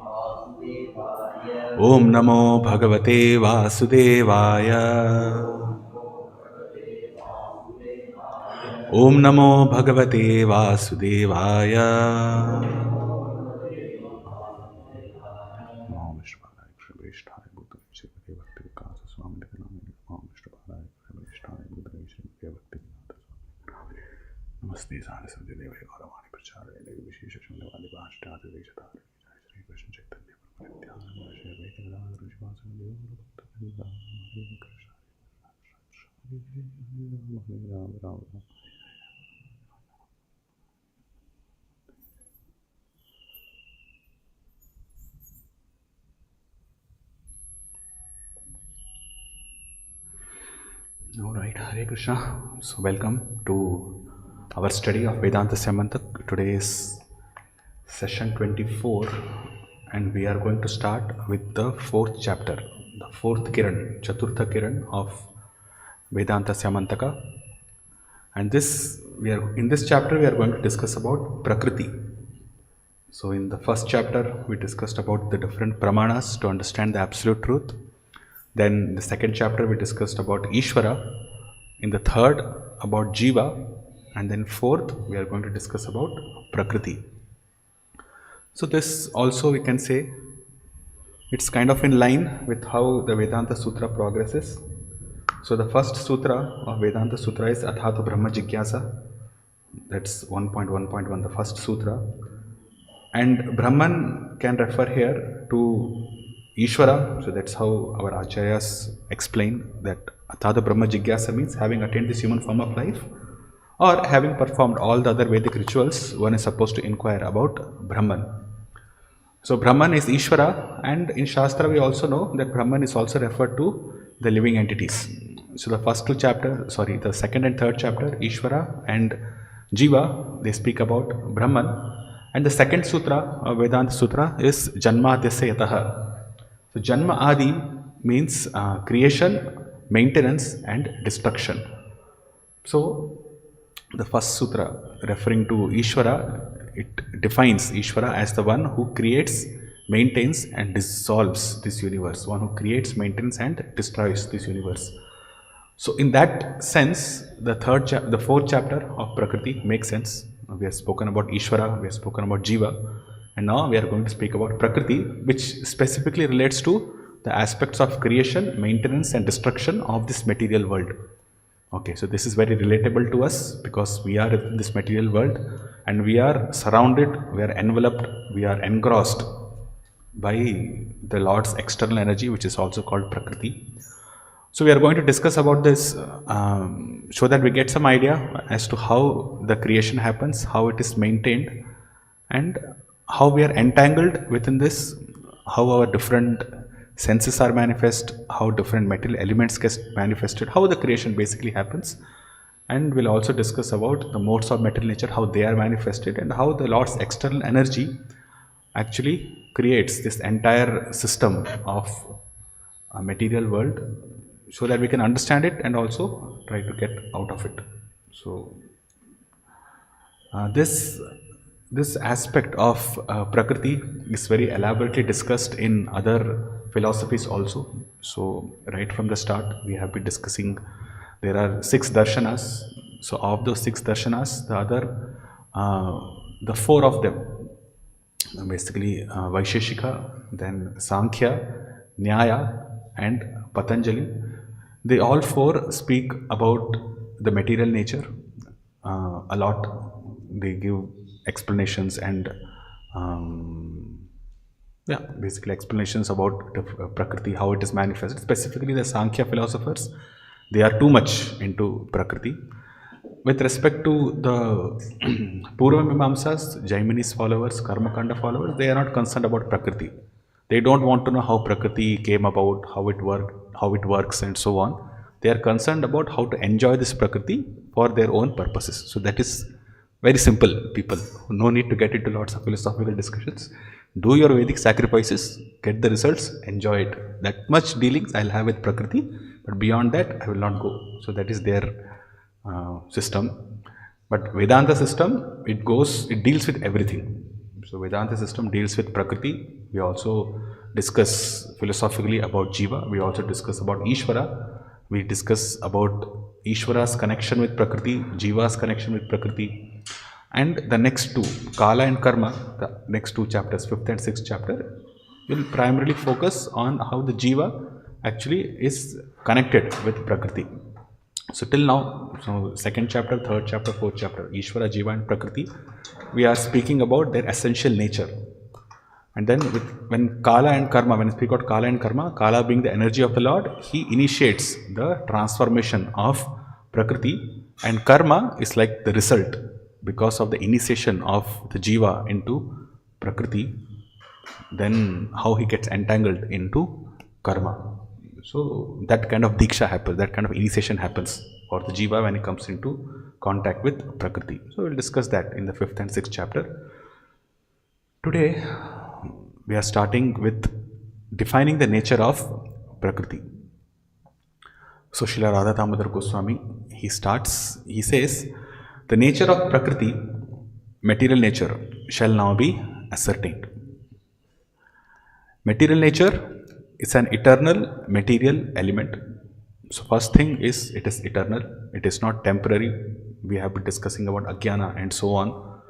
Om Namo Bhagavate Vasudevaya. Om Namo Bhagavate Vasudevaya. Om Vishnu Padaya Krishnaya Buddha Shri Bhakti Vikasa Swami Devananda. Om Vishnu Padaya Krishnaya Buddha Shri Bhakti Vikasa. Namaste Saraswati Devi Gauravani Pracharya Devi Vishesha Shunyavadi Bhashtati Deshatari Shri Krishna Chaitanya Nityananda Shri Advaita Gadadhara Srivasadi Devi Bhakti Hare Krishna Hare Ram Ram Ram. All right, Hare Krishna. So, welcome to our study of Vedanta Syamantaka. Today is session 24, and we are going to start with the fourth chapter, the fourth Kiran, Chaturtha Kiran of Vedanta Syamantaka. And in this chapter we are going to discuss about Prakriti. So, in the first chapter we discussed about the different pramanas to understand the absolute truth. Then the second chapter we discussed about Ishvara. In the third about Jiva. And then fourth we are going to discuss about Prakriti. So this also we can say it's kind of in line with how the Vedanta Sutra progresses. So the first sutra of Vedanta Sutra is Athato Brahma Jigyasa. That's 1.1.1, the first sutra. And Brahman can refer here to Ishvara. So that's how our acharyas explain that Athato Brahma Jigyasa means having attained this human form of life or having performed all the other Vedic rituals, one is supposed to inquire about Brahman. So Brahman is Ishvara, and in Shastra we also know that Brahman is also referred to the living entities. So the second and third chapter, Ishvara and Jiva, they speak about Brahman. And the second sutra, Vedanta Sutra, is Janma Adyasya Yataha. So Janma Adi means creation, maintenance and destruction. So the first sutra referring to Ishvara, it defines Ishvara as the one who creates, maintains and dissolves this universe, one who creates, maintains and destroys this universe. So in that sense, the fourth chapter of Prakriti makes sense. We have spoken about Ishvara, we have spoken about Jiva, and now we are going to speak about Prakriti, which specifically relates to the aspects of creation, maintenance and destruction of this material world. Okay, so this is very relatable to us because we are in this material world and we are surrounded, we are enveloped, we are engrossed by the Lord's external energy, which is also called Prakriti. So we are going to discuss about this so that we get some idea as to how the creation happens, how it is maintained, and how we are entangled within this, how our different senses are manifest, how different material elements get manifested, how the creation basically happens. And we'll also discuss about the modes of material nature, how they are manifested, and how the Lord's external energy actually creates this entire system of a material world, so that we can understand it and also try to get out of it. So this aspect of Prakriti is very elaborately discussed in other philosophies also. So right from the start we have been discussing, there are 6 darshanas. So of those 6 darshanas, the 4 of them, basically Vaisheshika, then Sankhya, Nyaya and Patanjali, they all 4 speak about the material nature a lot. They give explanations and basically explanations about Prakriti, how it is manifested. Specifically the Sankhya philosophers, they are too much into Prakriti. With respect to the Purva Mimamsas, Jaimini's followers, Karmakanda followers, they are not concerned about Prakriti. They don't want to know how Prakriti came about, how it works and so on. They are concerned about how to enjoy this Prakriti for their own purposes. So that is very simple, people. No need to get into lots of philosophical discussions. Do your Vedic sacrifices, get the results, enjoy it. That much dealings I'll have with Prakriti, but beyond that I will not go. So that is their system. But Vedanta system, it deals with everything. So Vedanta system deals with Prakriti. We also discuss philosophically about Jiva. We also discuss about Ishvara. We discuss about Ishvara's connection with Prakriti, Jiva's connection with Prakriti. And the next two, Kala and Karma, the next two chapters, 5th and 6th chapter, will primarily focus on how the Jiva actually is connected with Prakriti. So till now, so second chapter, third chapter, fourth chapter, Ishvara, Jiva and Prakriti, we are speaking about their essential nature. And then when Kala and Karma, when we speak about Kala and Karma, Kala being the energy of the Lord, he initiates the transformation of Prakriti, and Karma is like the result because of the initiation of the Jiva into Prakriti, then how he gets entangled into Karma. So that kind of diksha happens, that kind of initiation happens for the Jiva when he comes into contact with Prakriti. So we'll discuss that in the 5th and 6th chapter. Today we are starting with defining the nature of Prakriti. So Srila Radha Damodar Goswami, he says, the nature of Prakriti, material nature, shall now be ascertained. Material nature is an eternal material element. So first thing is, it is eternal, it is not temporary. We have been discussing about Ajnana and so on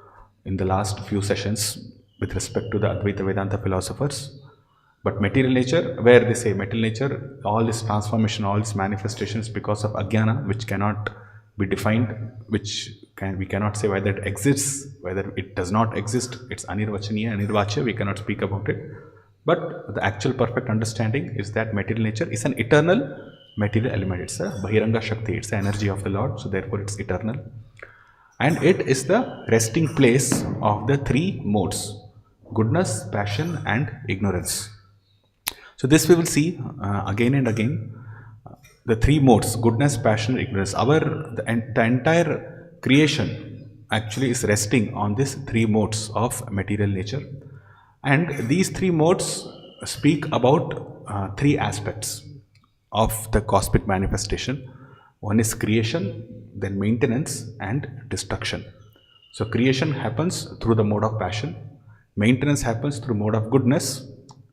in the last few sessions with respect to the Advaita Vedanta philosophers. But material nature, where they say material nature, all this transformation, all these manifestations because of Ajnana, which cannot be defined, we cannot say whether it exists, whether it does not exist, it's anirvachaniya, anirvachya, we cannot speak about it. But the actual perfect understanding is that material nature is an eternal material element. It's a Bahiranga Shakti, it's the energy of the Lord, so therefore it's eternal. And it is the resting place of the three modes, goodness, passion and ignorance. So this we will see again and again, the three modes, goodness, passion and ignorance. The entire creation actually is resting on these three modes of material nature. And these three modes speak about three aspects of the cosmic manifestation. One is creation, then maintenance and destruction. So creation happens through the mode of passion, maintenance happens through mode of goodness,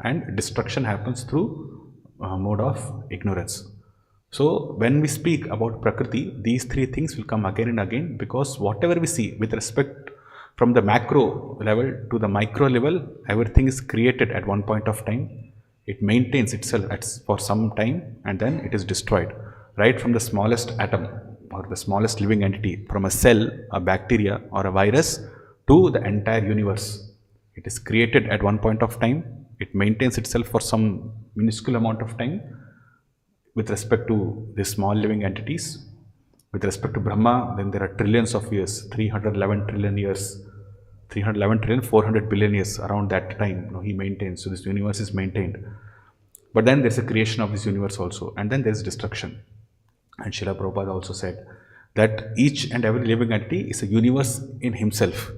and destruction happens through mode of ignorance. So when we speak about Prakriti, these three things will come again and again, because whatever we see with respect from the macro level to the micro level, everything is created at one point of time. It maintains itself for some time and then it is destroyed. Right from the smallest atom or the smallest living entity, from a cell, a bacteria or a virus to the entire universe. It is created at one point of time. It maintains itself for some minuscule amount of time with respect to the small living entities. With respect to Brahma, then there are trillions of years, 311 trillion years, 311 trillion, 400 billion years, around that time, he maintains. So this universe is maintained. But then there's a creation of this universe also, and then there's destruction. And Srila Prabhupada also said that each and every living entity is a universe in himself.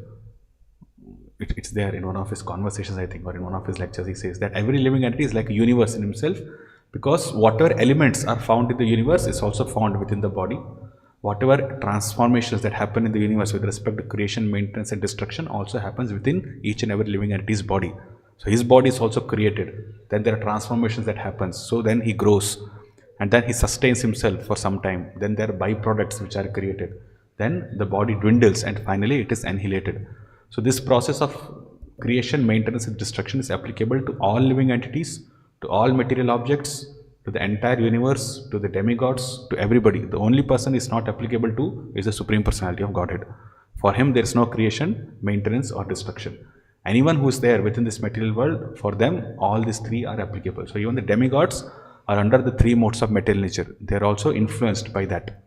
It's there in one of his conversations, I think, or in one of his lectures. He says that every living entity is like a universe in himself, because whatever elements are found in the universe is also found within the body. Whatever transformations that happen in the universe with respect to creation, maintenance and destruction also happens within each and every living entity's body. So his body is also created. Then there are transformations that happens. So then he grows and then he sustains himself for some time. Then there are byproducts which are created. Then the body dwindles and finally it is annihilated. So this process of creation, maintenance and destruction is applicable to all living entities, to all material objects, to the entire universe, to the demigods, to everybody. The only person is not applicable to is the Supreme Personality of Godhead. For him there is no creation, maintenance or destruction. Anyone who is there within this material world, for them all these three are applicable. So even the demigods are under the three modes of material nature. They are also influenced by that.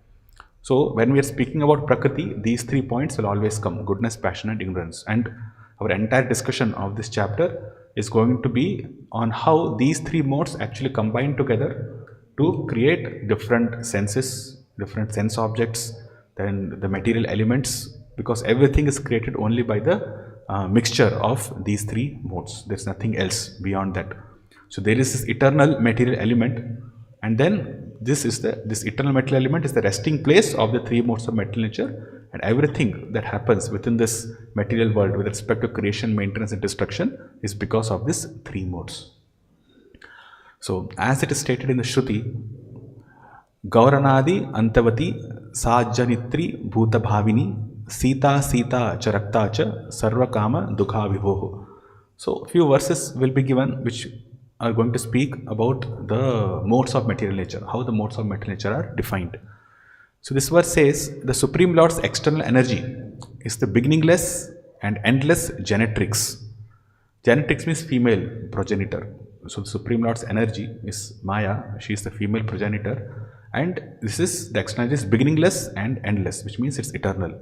So when we are speaking about Prakriti, these 3 points will always come: goodness, passion and ignorance. And our entire discussion of this chapter is going to be on how these 3 modes actually combine together to create different senses, different sense objects, then the material elements, because everything is created only by the mixture of these 3 modes. There's nothing else beyond that. So there is this eternal material element, and then this eternal material element is the resting place of the 3 modes of material nature, And everything that happens within this material world with respect to creation, maintenance and destruction is because of these three modes. So as it is stated in the Shruti, Gauranadi Antavati Sajjanitri Bhuta Bhavini Sita Sita Charakta Cha Sarva Kama Dukha Vibhoho. So few verses will be given which are going to speak about the modes of material nature, how the modes of material nature are defined. So this verse says, the Supreme Lord's external energy is the beginningless and endless genetrix. Genetrix means female progenitor. So the Supreme Lord's energy is Maya, she is the female progenitor, and this is the external energy is beginningless and endless, which means it's eternal.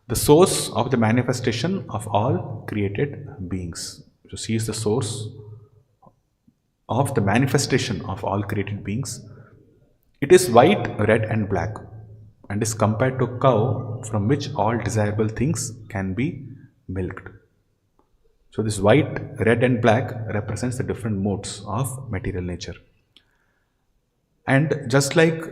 The source of the manifestation of all created beings. So she is the source of the manifestation of all created beings. It is white, red and black, and is compared to a cow from which all desirable things can be milked. So this white, red and black represents the different modes of material nature. And just like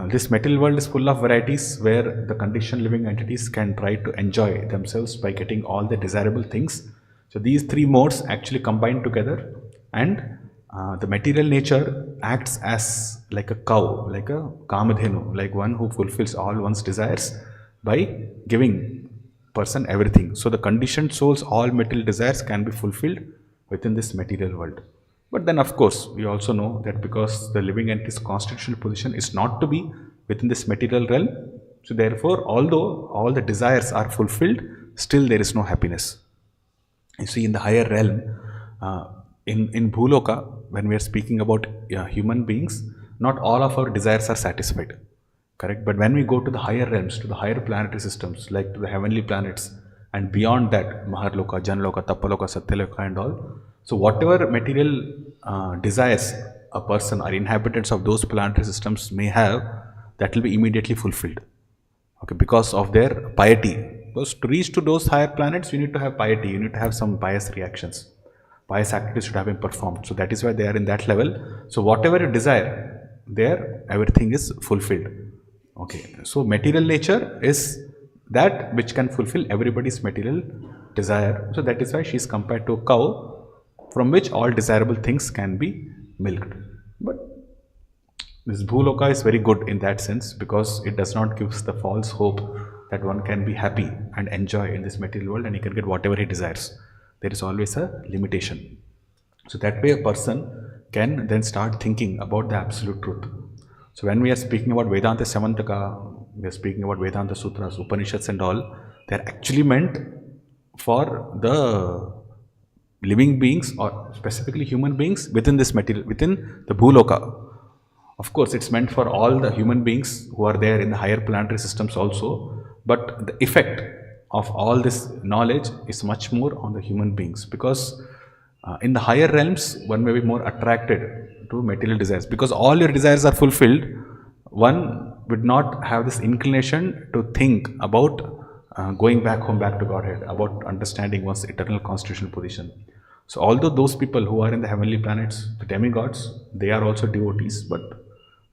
this material world is full of varieties where the conditioned living entities can try to enjoy themselves by getting all the desirable things. So these three modes actually combine together, and the material nature acts as like a cow, like a kamadhenu, like one who fulfills all one's desires by giving person everything. So the conditioned soul's all material desires can be fulfilled within this material world. But then of course we also know that because the living entity's constitutional position is not to be within this material realm, so therefore although all the desires are fulfilled, still there is no happiness. You see, in the higher realm, in Bhuloka, when we are speaking about human beings, not all of our desires are satisfied, correct? But when we go to the higher realms, to the higher planetary systems, like to the heavenly planets, and beyond that, Maharloka, Janloka, Tapaloka, Satyaloka and all, so whatever material desires a person or inhabitants of those planetary systems may have, that will be immediately fulfilled, okay, because of their piety. Because to reach to those higher planets, you need to have piety, you need to have some pious reactions. Pious activities should have been performed. So that is why they are in that level. So whatever you desire, there everything is fulfilled. Okay. So material nature is that which can fulfill everybody's material desire. So that is why she is compared to a cow from which all desirable things can be milked. But this Bhuloka is very good in that sense because it does not give the false hope that one can be happy and enjoy in this material world and he can get whatever he desires. There is always a limitation. So that way a person can then start thinking about the absolute truth. So when we are speaking about Vedanta Syamantaka, we are speaking about Vedanta Sutras, Upanishads and all, they are actually meant for the living beings or specifically human beings within this material, within the Bhuloka. Of course, it's meant for all the human beings who are there in the higher planetary systems also, but the effect of all this knowledge is much more on the human beings because in the higher realms, one may be more attracted to material desires because all your desires are fulfilled. One would not have this inclination to think about going back home, back to Godhead, about understanding one's eternal constitutional position. So although those people who are in the heavenly planets, the demigods, they are also devotees, but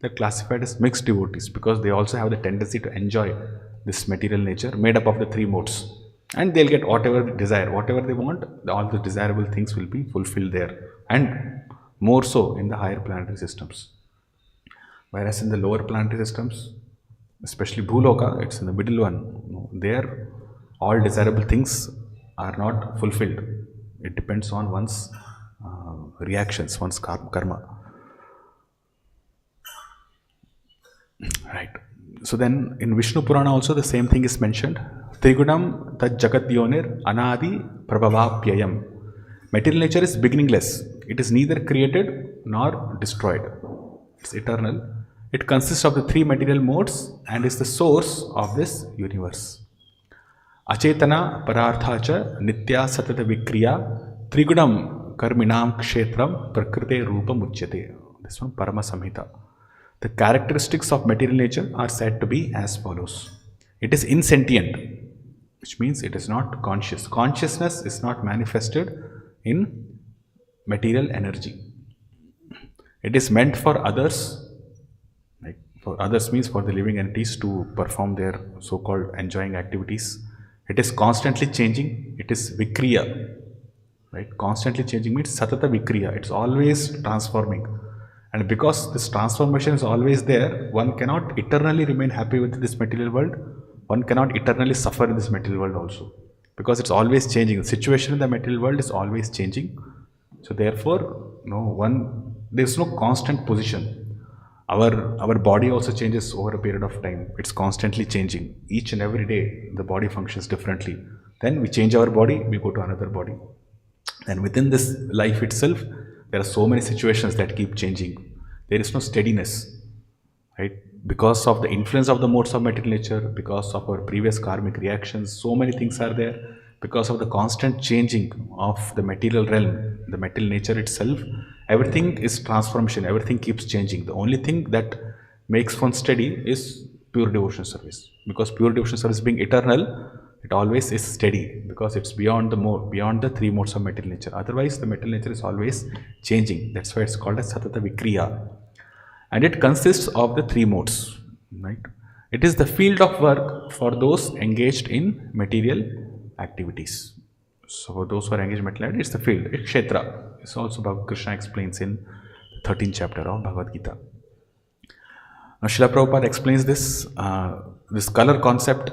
they're classified as mixed devotees because they also have the tendency to enjoy this material nature made up of the three modes. And they'll get whatever they desire, whatever they want, all the desirable things will be fulfilled there. And more so in the higher planetary systems. Whereas in the lower planetary systems, especially Bhuloka, it's in the middle one, there all desirable things are not fulfilled. It depends on one's reactions, one's karma. Right. So then in Vishnu Purana also the same thing is mentioned. Trigunam tad jagat yonir anadi prabhavapyayam. Material nature is beginningless. It is neither created nor destroyed. It's eternal. It consists of the three material modes and is the source of this universe. Achetana pararthacha nitya satata vikriya trigunam karminam kshetram prakrite rupam uchyate. This one Parama Samhita. The characteristics of material nature are said to be as follows. It is insentient, which means it is not conscious. Consciousness is not manifested in material energy. It is meant for others, like For others means for the living entities to perform their so-called enjoying activities. It is constantly changing. It is vikriya, right? Constantly changing means satata vikriya. It's always transforming. And because this transformation is always there, one cannot eternally remain happy with this material world. One cannot eternally suffer in this material world also. Because it's always changing. The situation in the material world is always changing. So therefore, there's no constant position. Our body also changes over a period of time. It's constantly changing. Each and every day, the body functions differently. Then we change our body, we go to another body. And within this life itself, there are so many situations that keep changing. There is no steadiness, right? Because of the influence of the modes of material nature, because of our previous karmic reactions, so many things are there. Because of the constant changing of the material realm, the material nature itself, everything is transformation, everything keeps changing. The only thing that makes one steady is pure devotion service. Because pure devotion service being eternal, it always is steady because it's beyond the three modes of material nature. Otherwise, the material nature is always changing. That's why it's called as satata vikriya. And it consists of the three modes, right? It is the field of work for those engaged in material activities. So for those who are engaged in material activities, it's the field. It's kshetra. It's also Krishna explains in the 13th chapter of Bhagavad Gita. Now Srila Prabhupada explains this color concept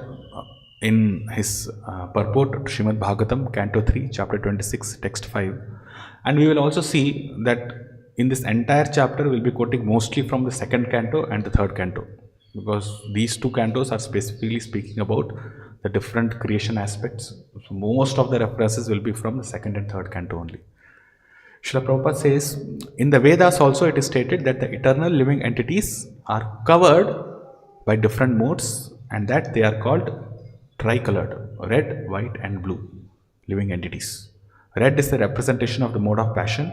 in his purport to Srimad Bhagavatam, Canto 3, Chapter 26, Text 5. And we will also see that in this entire chapter, we will be quoting mostly from the second canto and the third canto. Because these two cantos are specifically speaking about the different creation aspects. So most of the references will be from the second and third canto only. Srila Prabhupada says, in the Vedas also it is stated that the eternal living entities are covered by different modes and that they are called tricolored, red, white and blue living entities. Red is the representation of the mode of passion,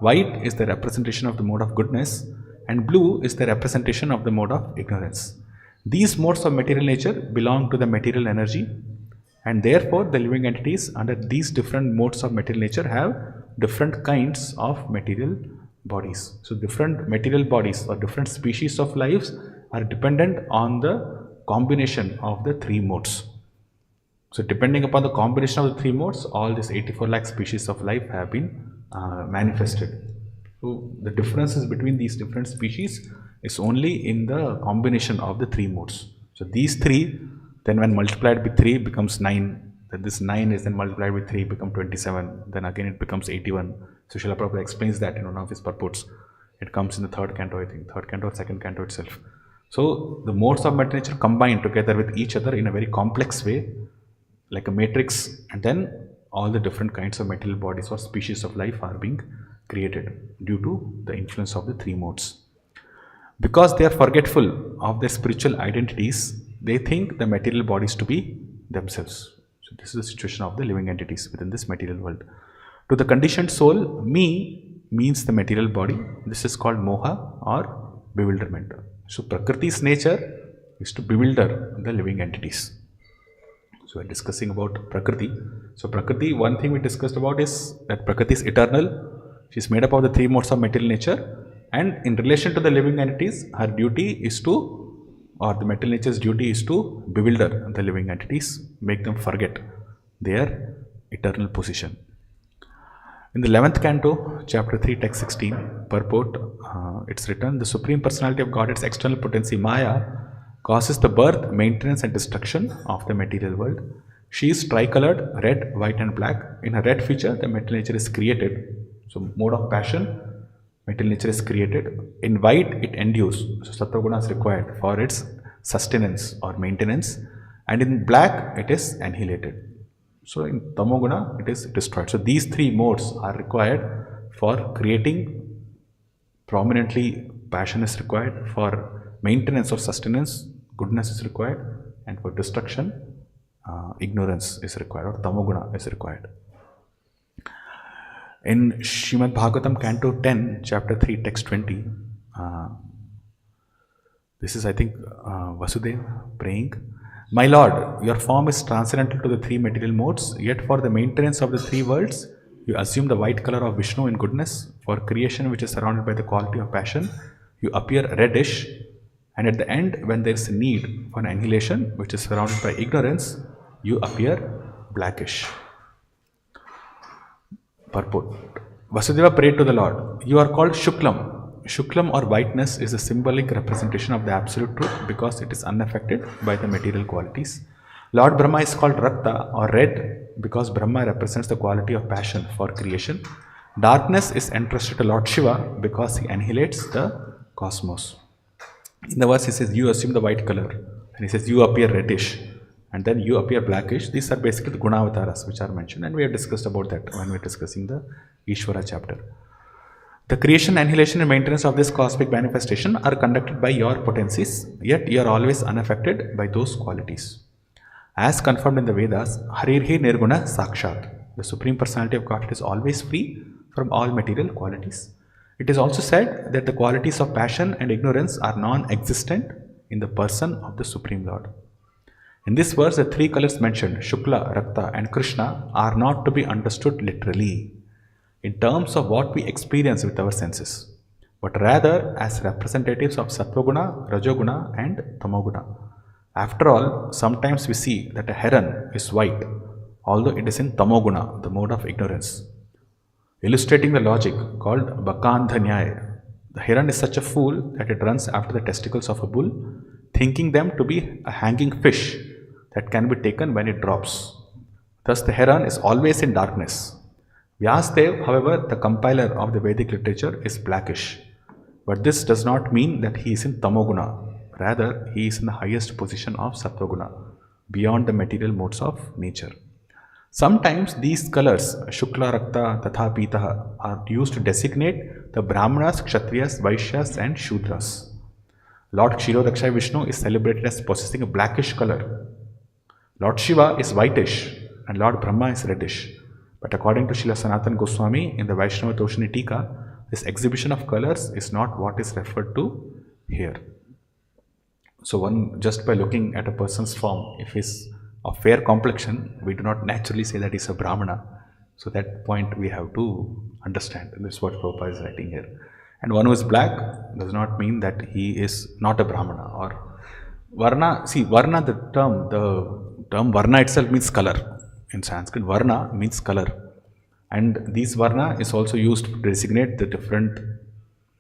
white is the representation of the mode of goodness, and blue is the representation of the mode of ignorance. These modes of material nature belong to the material energy, and therefore the living entities under these different modes of material nature have different kinds of material bodies. So different material bodies or different species of lives are dependent on the combination of the three modes. So depending upon the combination of the three modes, all these 84 lakh species of life have been manifested. So the differences between these different species is only in the combination of the three modes. So these three, then when multiplied with 3 becomes 9, then this 9 is then multiplied with 3 become 27, then again it becomes 81. So Srila Prabhupada explains that in one of his purports. It comes in the third canto, I think, third canto or second canto itself. So the modes of material nature combine together with each other in a very complex way, like a matrix, and then all the different kinds of material bodies or species of life are being created due to the influence of the three modes. Because they are forgetful of their spiritual identities, they think the material bodies to be themselves. So this is the situation of the living entities within this material world. To the conditioned soul, me means the material body. This is called moha or bewilderment. So Prakriti's nature is to bewilder the living entities. So we're discussing about Prakriti. So Prakriti, one thing we discussed about is that Prakriti is eternal. She is made up of the three modes of material nature. And in relation to the living entities, her duty is to, or the material nature's duty is to bewilder the living entities, make them forget their eternal position. In the 11th canto, chapter 3, text 16, purport, it's written, the Supreme Personality of Godhead's external potency, Maya, causes the birth, maintenance and destruction of the material world. She is tricolored, red, white and black. In her red feature, the material nature is created. So mode of passion, material nature is created. In white, it endues. So sattva guna is required for its sustenance or maintenance. And in black, it is annihilated. So in tamoguna, it is destroyed. So these three modes are required for creating. Prominently, passion is required. For maintenance or sustenance, goodness is required. And for destruction, ignorance is required, or tamoguna is required. In Srimad Bhagavatam, Canto 10, Chapter 3, Text 20, this is, I think, Vasudeva praying. My Lord, your form is transcendental to the three material modes, yet for the maintenance of the three worlds, you assume the white color of Vishnu in goodness. For creation, which is surrounded by the quality of passion, you appear reddish, And at the end, when there is a need for an annihilation, which is surrounded by ignorance, you appear blackish. Purport. Vasudeva prayed to the Lord, "You are called Shuklam." Shuklam or whiteness is a symbolic representation of the absolute truth because it is unaffected by the material qualities. Lord Brahma is called Rakta or red because Brahma represents the quality of passion for creation. Darkness is entrusted to Lord Shiva because he annihilates the cosmos. In the verse he says, "You assume the white color," and he says, "You appear reddish," and then "You appear blackish." These are basically the Gunavataras which are mentioned, and we have discussed about that when we are discussing the Ishvara chapter. The creation, annihilation and maintenance of this cosmic manifestation are conducted by your potencies, yet you are always unaffected by those qualities. As confirmed in the Vedas, Harirhi Nirguna Sakshat. The Supreme Personality of Godhead is always free from all material qualities. It is also said that the qualities of passion and ignorance are non-existent in the person of the Supreme Lord. In this verse, the three colors mentioned, Shukla, Rakta and Krishna, are not to be understood literally, in terms of what we experience with our senses, but rather as representatives of Sattva-guna, Rajoguna and Tamoguna. After all, sometimes we see that a heron is white, although it is in Tamoguna, the mode of ignorance. Illustrating the logic called Bakandhanyaya, the heron is such a fool that it runs after the testicles of a bull, thinking them to be a hanging fish that can be taken when it drops. Thus the heron is always in darkness. Vyasdev, however, the compiler of the Vedic literature, is blackish. But this does not mean that he is in Tamoguna. Rather, he is in the highest position of Sattvaguna, beyond the material modes of nature. Sometimes these colors, Shukla, Rakta, Tatha, Pitaha, are used to designate the Brahmanas, Kshatriyas, Vaishyas and Shudras. Lord Kshirodakshay Vishnu is celebrated as possessing a blackish color. Lord Shiva is whitish and Lord Brahma is reddish. But according to Srila Sanatana Goswami in the Vaishnava Toshini Tika, this exhibition of colors is not what is referred to here. So one, just by looking at a person's form, if he's of fair complexion, we do not naturally say that he's a Brahmana. So that point we have to understand. And this is what Prabhupada is writing here. And one who is black does not mean that he is not a Brahmana. Or Varna, see Varna, the term Varna itself means color. In Sanskrit, Varna means color. And these Varna is also used to designate the different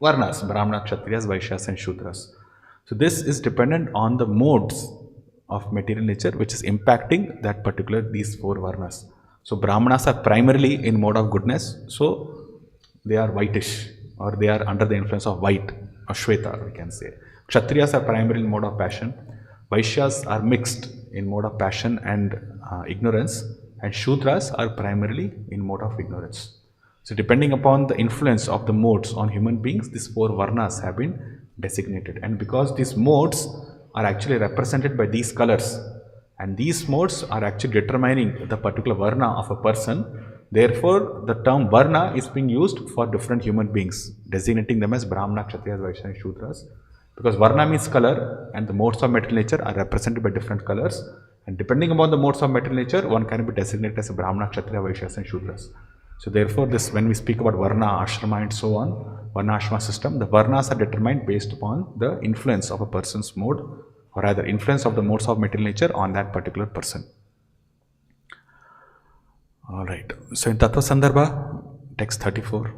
Varnas, Brahmana, Kshatriyas, Vaishyas and Shudras. So this is dependent on the modes of material nature which is impacting that particular, these four Varnas. So Brahmanas are primarily in mode of goodness, so they are whitish or they are under the influence of white or Shweta, we can say. Kshatriyas are primarily in mode of passion. Vaishyas are mixed in mode of passion and ignorance, and Shudras are primarily in mode of ignorance. So depending upon the influence of the modes on human beings, these four Varnas have been designated. And because these modes are actually represented by these colors, and these modes are actually determining the particular Varna of a person, therefore the term Varna is being used for different human beings, designating them as Brahmana, Kshatriyas, Vaishyas and Shudras. Because Varna means color and the modes of material nature are represented by different colors. And depending upon the modes of material nature, one can be designated as a Brahmana, Kshatriya, Vaishyas and Shudras. So therefore, this, when we speak about Varna, Ashrama and so on, Varna Ashrama system, the Varnas are determined based upon the influence of a person's mode, or rather influence of the modes of material nature on that particular person. Alright, so in Tattva Sandarbha, text 34,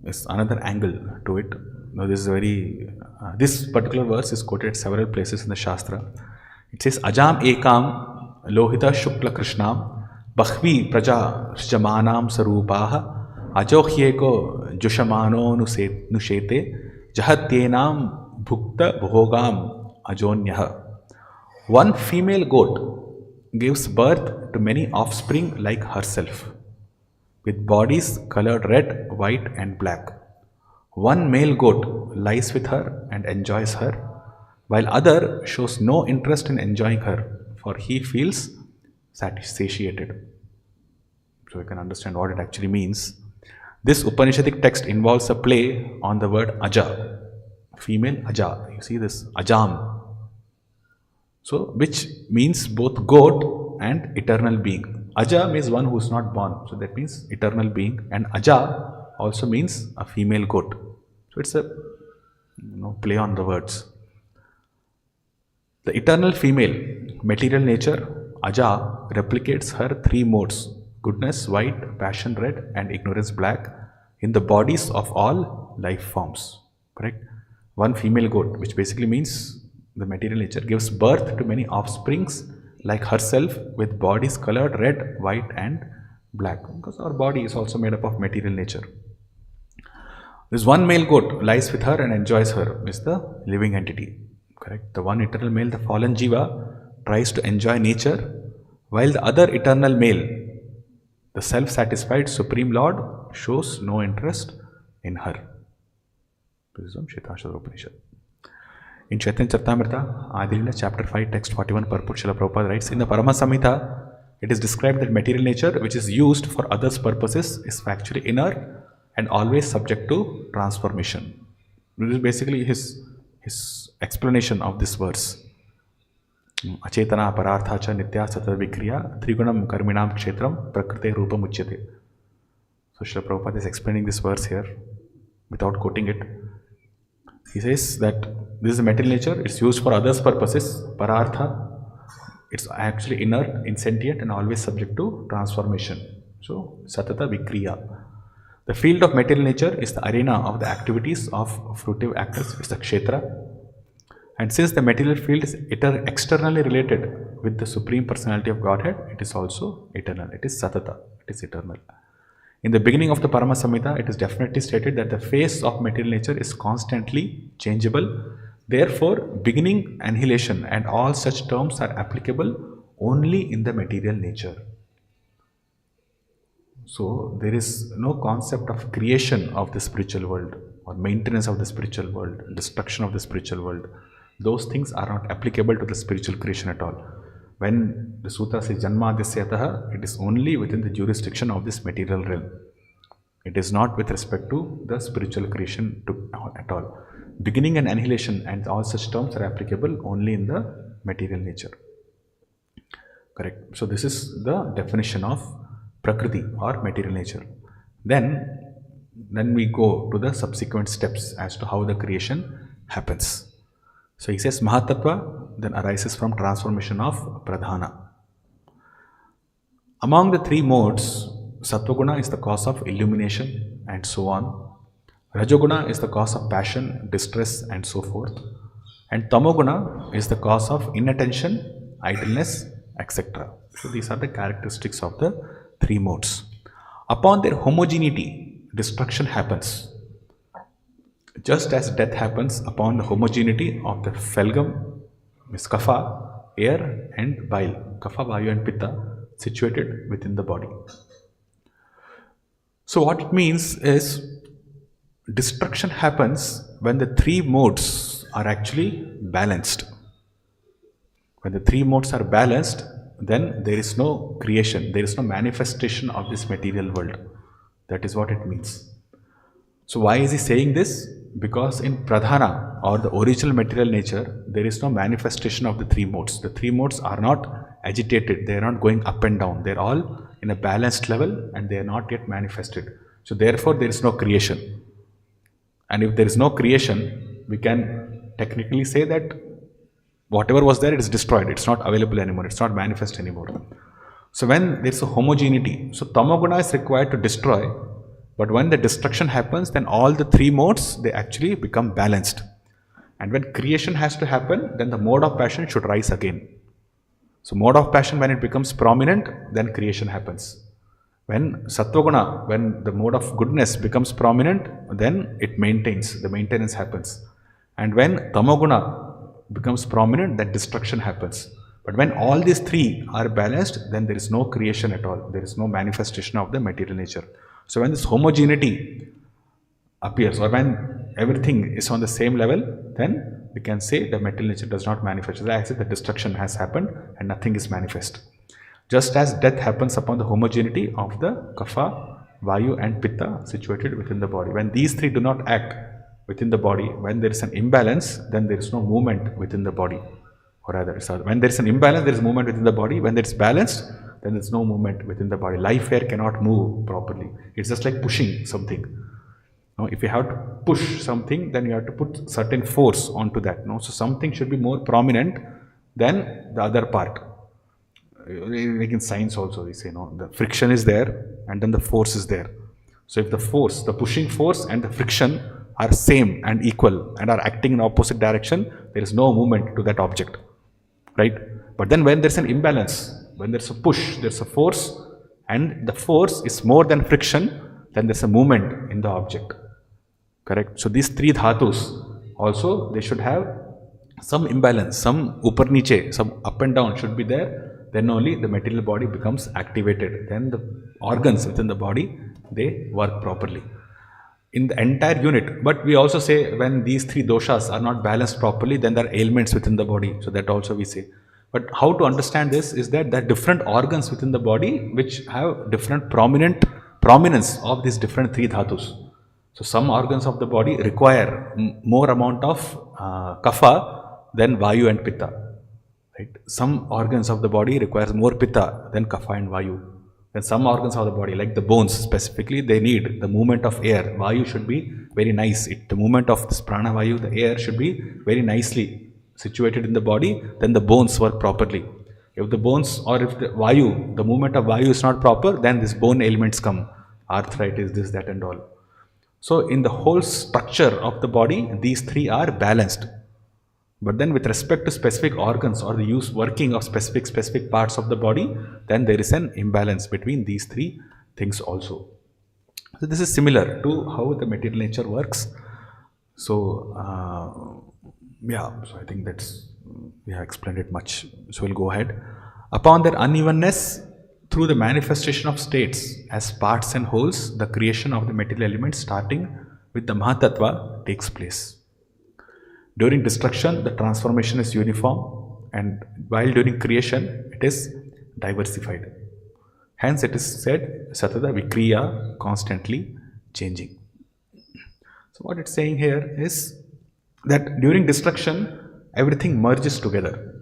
is another angle to it. Now this is very, this particular verse is quoted at several places in the Shastra. It says, Ajam ekam lohita shukla krishnam bahvi praja sjamanam sarupaha ajohyeko jushamano nushete jahatyenam bhukta bhogam ajonyah. One female goat gives birth to many offspring like herself, with bodies colored red, white and black. One male goat lies with her and enjoys her, while other shows no interest in enjoying her, for he feels satiated. So you can understand what it actually means. This Upanishadic text involves a play on the word Aja, female Aja. You see this, Ajam. So, which means both goat and eternal being. Aja means one who is not born, so that means eternal being, and Aja also means a female goat. So it's a play on the words. The eternal female, material nature, Aja, replicates her three modes: goodness white, passion red, and ignorance black, in the bodies of all life forms. Correct? One female goat, which basically means the material nature, gives birth to many offsprings like herself with bodies colored red, white, and black. Because our body is also made up of material nature. This one male goat lies with her and enjoys her, is the living entity. Correct? The one eternal male, the fallen jiva, tries to enjoy nature, while the other eternal male, the self-satisfied Supreme Lord, shows no interest in her. This is from Shvetashvatara Upanishad. In Chaitanya Charitamrita, Adilila, chapter 5, text 41, purport, Srila Prabhupada writes, in the Parama Samhita, it is described that material nature, which is used for others' purposes, is factually inner and always subject to transformation. This is basically his explanation of this verse. Achetana parartha cha nitya satata vikriya trigunam karminam kshetram prakrite rupam uchyate. So Srila Prabhupada is explaining this verse here without quoting it. He says that this is a material nature, it's used for others' purposes, parartha, it's actually inert, insentient, and always subject to transformation. So, satata vikriya. The field of material nature is the arena of the activities of fruitive actors, it's the kshetra. And since the material field is externally related with the Supreme Personality of Godhead, it is also eternal. It is satata, it is eternal. In the beginning of the Parama Samhita, it is definitely stated that the face of material nature is constantly changeable. Therefore, beginning, annihilation, and all such terms are applicable only in the material nature. So, there is no concept of creation of the spiritual world or maintenance of the spiritual world, destruction of the spiritual world. Those things are not applicable to the spiritual creation at all. When the sutra says Janma Adyasyataha, it is only within the jurisdiction of this material realm. It is not with respect to the spiritual creation at all. Beginning and annihilation and all such terms are applicable only in the material nature. Correct. So this is the definition of Prakriti or material nature. Then we go to the subsequent steps as to how the creation happens. So he says Mahatattva then arises from transformation of Pradhana. Among the three modes, Sattvaguna is the cause of illumination and so on. Rajoguna is the cause of passion, distress, and so forth. And Tamoguna is the cause of inattention, idleness, etc. So these are the characteristics of the three modes. Upon their homogeneity, destruction happens. Just as death happens upon the homogeneity of the phalgam, means kapha, air, and bile, kapha, vayu, and pitta, situated within the body. So what it means is, destruction happens when the three modes are actually balanced. When the three modes are balanced, then there is no creation, there is no manifestation of this material world. That is what it means. So why is he saying this? Because in Pradhana or the original material nature, there is no manifestation of the three modes. The three modes are not agitated, they are not going up and down, they are all in a balanced level and they are not yet manifested. So therefore there is no creation. And if there is no creation, we can technically say that whatever was there, it is destroyed, it's not available anymore, it's not manifest anymore. So when there is a homogeneity, so Tamoguna is required to destroy. But when the destruction happens, then all the three modes, they actually become balanced. And when creation has to happen, then the mode of passion should rise again. So mode of passion, when it becomes prominent, then creation happens. When Sattvaguna, when the mode of goodness becomes prominent, then it maintains, the maintenance happens. And when Tamoguna becomes prominent, then destruction happens. But when all these three are balanced, then there is no creation at all. There is no manifestation of the material nature. So when this homogeneity appears, or when everything is on the same level, then we can say the material nature does not manifest. As if the destruction has happened and nothing is manifest. Just as death happens upon the homogeneity of the kapha, vayu, and pitta situated within the body. When these three do not act within the body, when there is an imbalance, then there is no movement within the body. Or rather, when there is an imbalance, there is movement within the body. When there is balanced, then there is no movement within the body. Life air cannot move properly. It's just like pushing something. Now, if you have to push something, then you have to put certain force onto that. No? So something should be more prominent, then the other part. Like in science also, we say, no, the friction is there and then the force is there. So if the force, the pushing force and the friction are same and equal and are acting in opposite direction, there is no movement to that object, right? But then when there's an imbalance, when there's a push, there's a force, and the force is more than friction, then there's a movement in the object, correct? So these three dhatus also, they should have some imbalance, some upar niche, some up and down should be there. Then only the material body becomes activated. Then the organs within the body, they work properly in the entire unit. But we also say when these three doshas are not balanced properly, then there are ailments within the body. So that also we say. But how to understand this is that there are different organs within the body which have different prominence of these different three dhatus. So some organs of the body require more amount of kapha than vayu and pitta. Right? Some organs of the body requires more pitta than kapha and vayu. Then some organs of the body, like the bones specifically, they need the movement of air. Vayu should be very nice. The movement of this prana vayu, the air should be very nicely situated in the body. Then the bones work properly. If the bones or if the vayu, the movement of vayu is not proper, then these bone ailments come. Arthritis, this, that and all. So in the whole structure of the body, these three are balanced. But then with respect to specific organs or the working of specific parts of the body, then there is an imbalance between these three things also. So this is similar to how the material nature works. So so I think we have explained it much. So we'll go ahead. Upon their unevenness, through the manifestation of states as parts and wholes, the creation of the material elements starting with the Mahatattva takes place. During destruction, the transformation is uniform, and while during creation, it is diversified. Hence, it is said, Satata Vikriya, constantly changing. So, what it's saying here is that during destruction, everything merges together.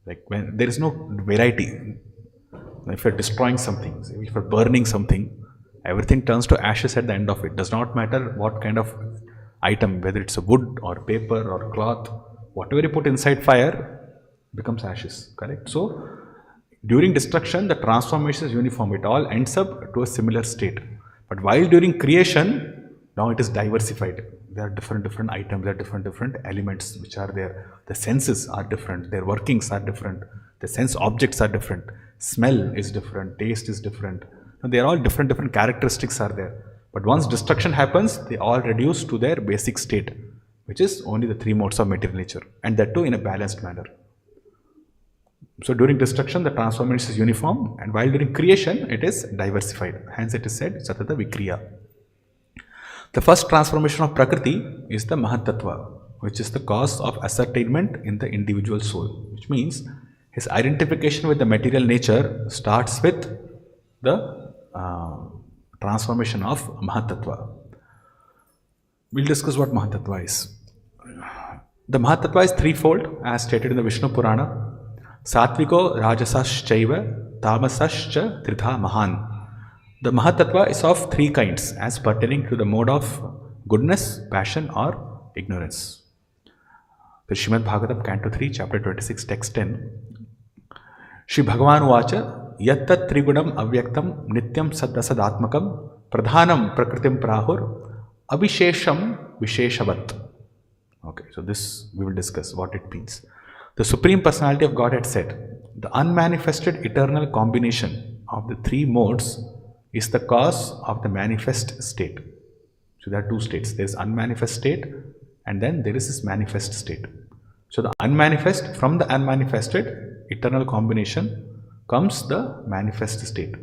Like when there is no variety. If you're destroying something, if you're burning something, everything turns to ashes at the end of it. Does not matter what kind of item, whether it's a wood or paper or cloth, whatever you put inside fire becomes ashes, correct? So during destruction, the transformation is uniform. It all ends up to a similar state. But while during creation, now it is diversified. There are different items, there are different elements which are there. The senses are different, their workings are different, the sense objects are different, smell is different, taste is different. They are all different characteristics are there. But once destruction happens, they all reduce to their basic state, which is only the three modes of material nature, and that too in a balanced manner. So during destruction, the transformation is uniform, and while during creation, it is diversified. Hence it is said, Satata Vikriya. The first transformation of Prakriti is the Mahatattva, which is the cause of ascertainment in the individual soul, which means his identification with the material nature starts with the transformation of Mahatattva. We'll discuss what Mahatattva is. The Mahatattva is threefold as stated in the Vishnu Purana. Satviko Rajasaschaiva Tamasascha Tritha Mahan. The Mahatattva is of three kinds as pertaining to the mode of goodness, passion or ignorance. The Srimad Bhagavatam, Canto 3, Chapter 26, Text 10. Shri Bhagavan Vacha Yattat Trigunam Avyaktam Nityam Saddasadatmakam Pradhanam Prakritim Prahur Abhishesham Visheshavat. Okay, so this we will discuss what it means. The Supreme Personality of Godhead said, the unmanifested eternal combination of the three modes is the cause of the manifest state. So there are two states. There is unmanifest state and then there is this manifest state. So the unmanifest, from the unmanifested eternal combination comes the manifest state,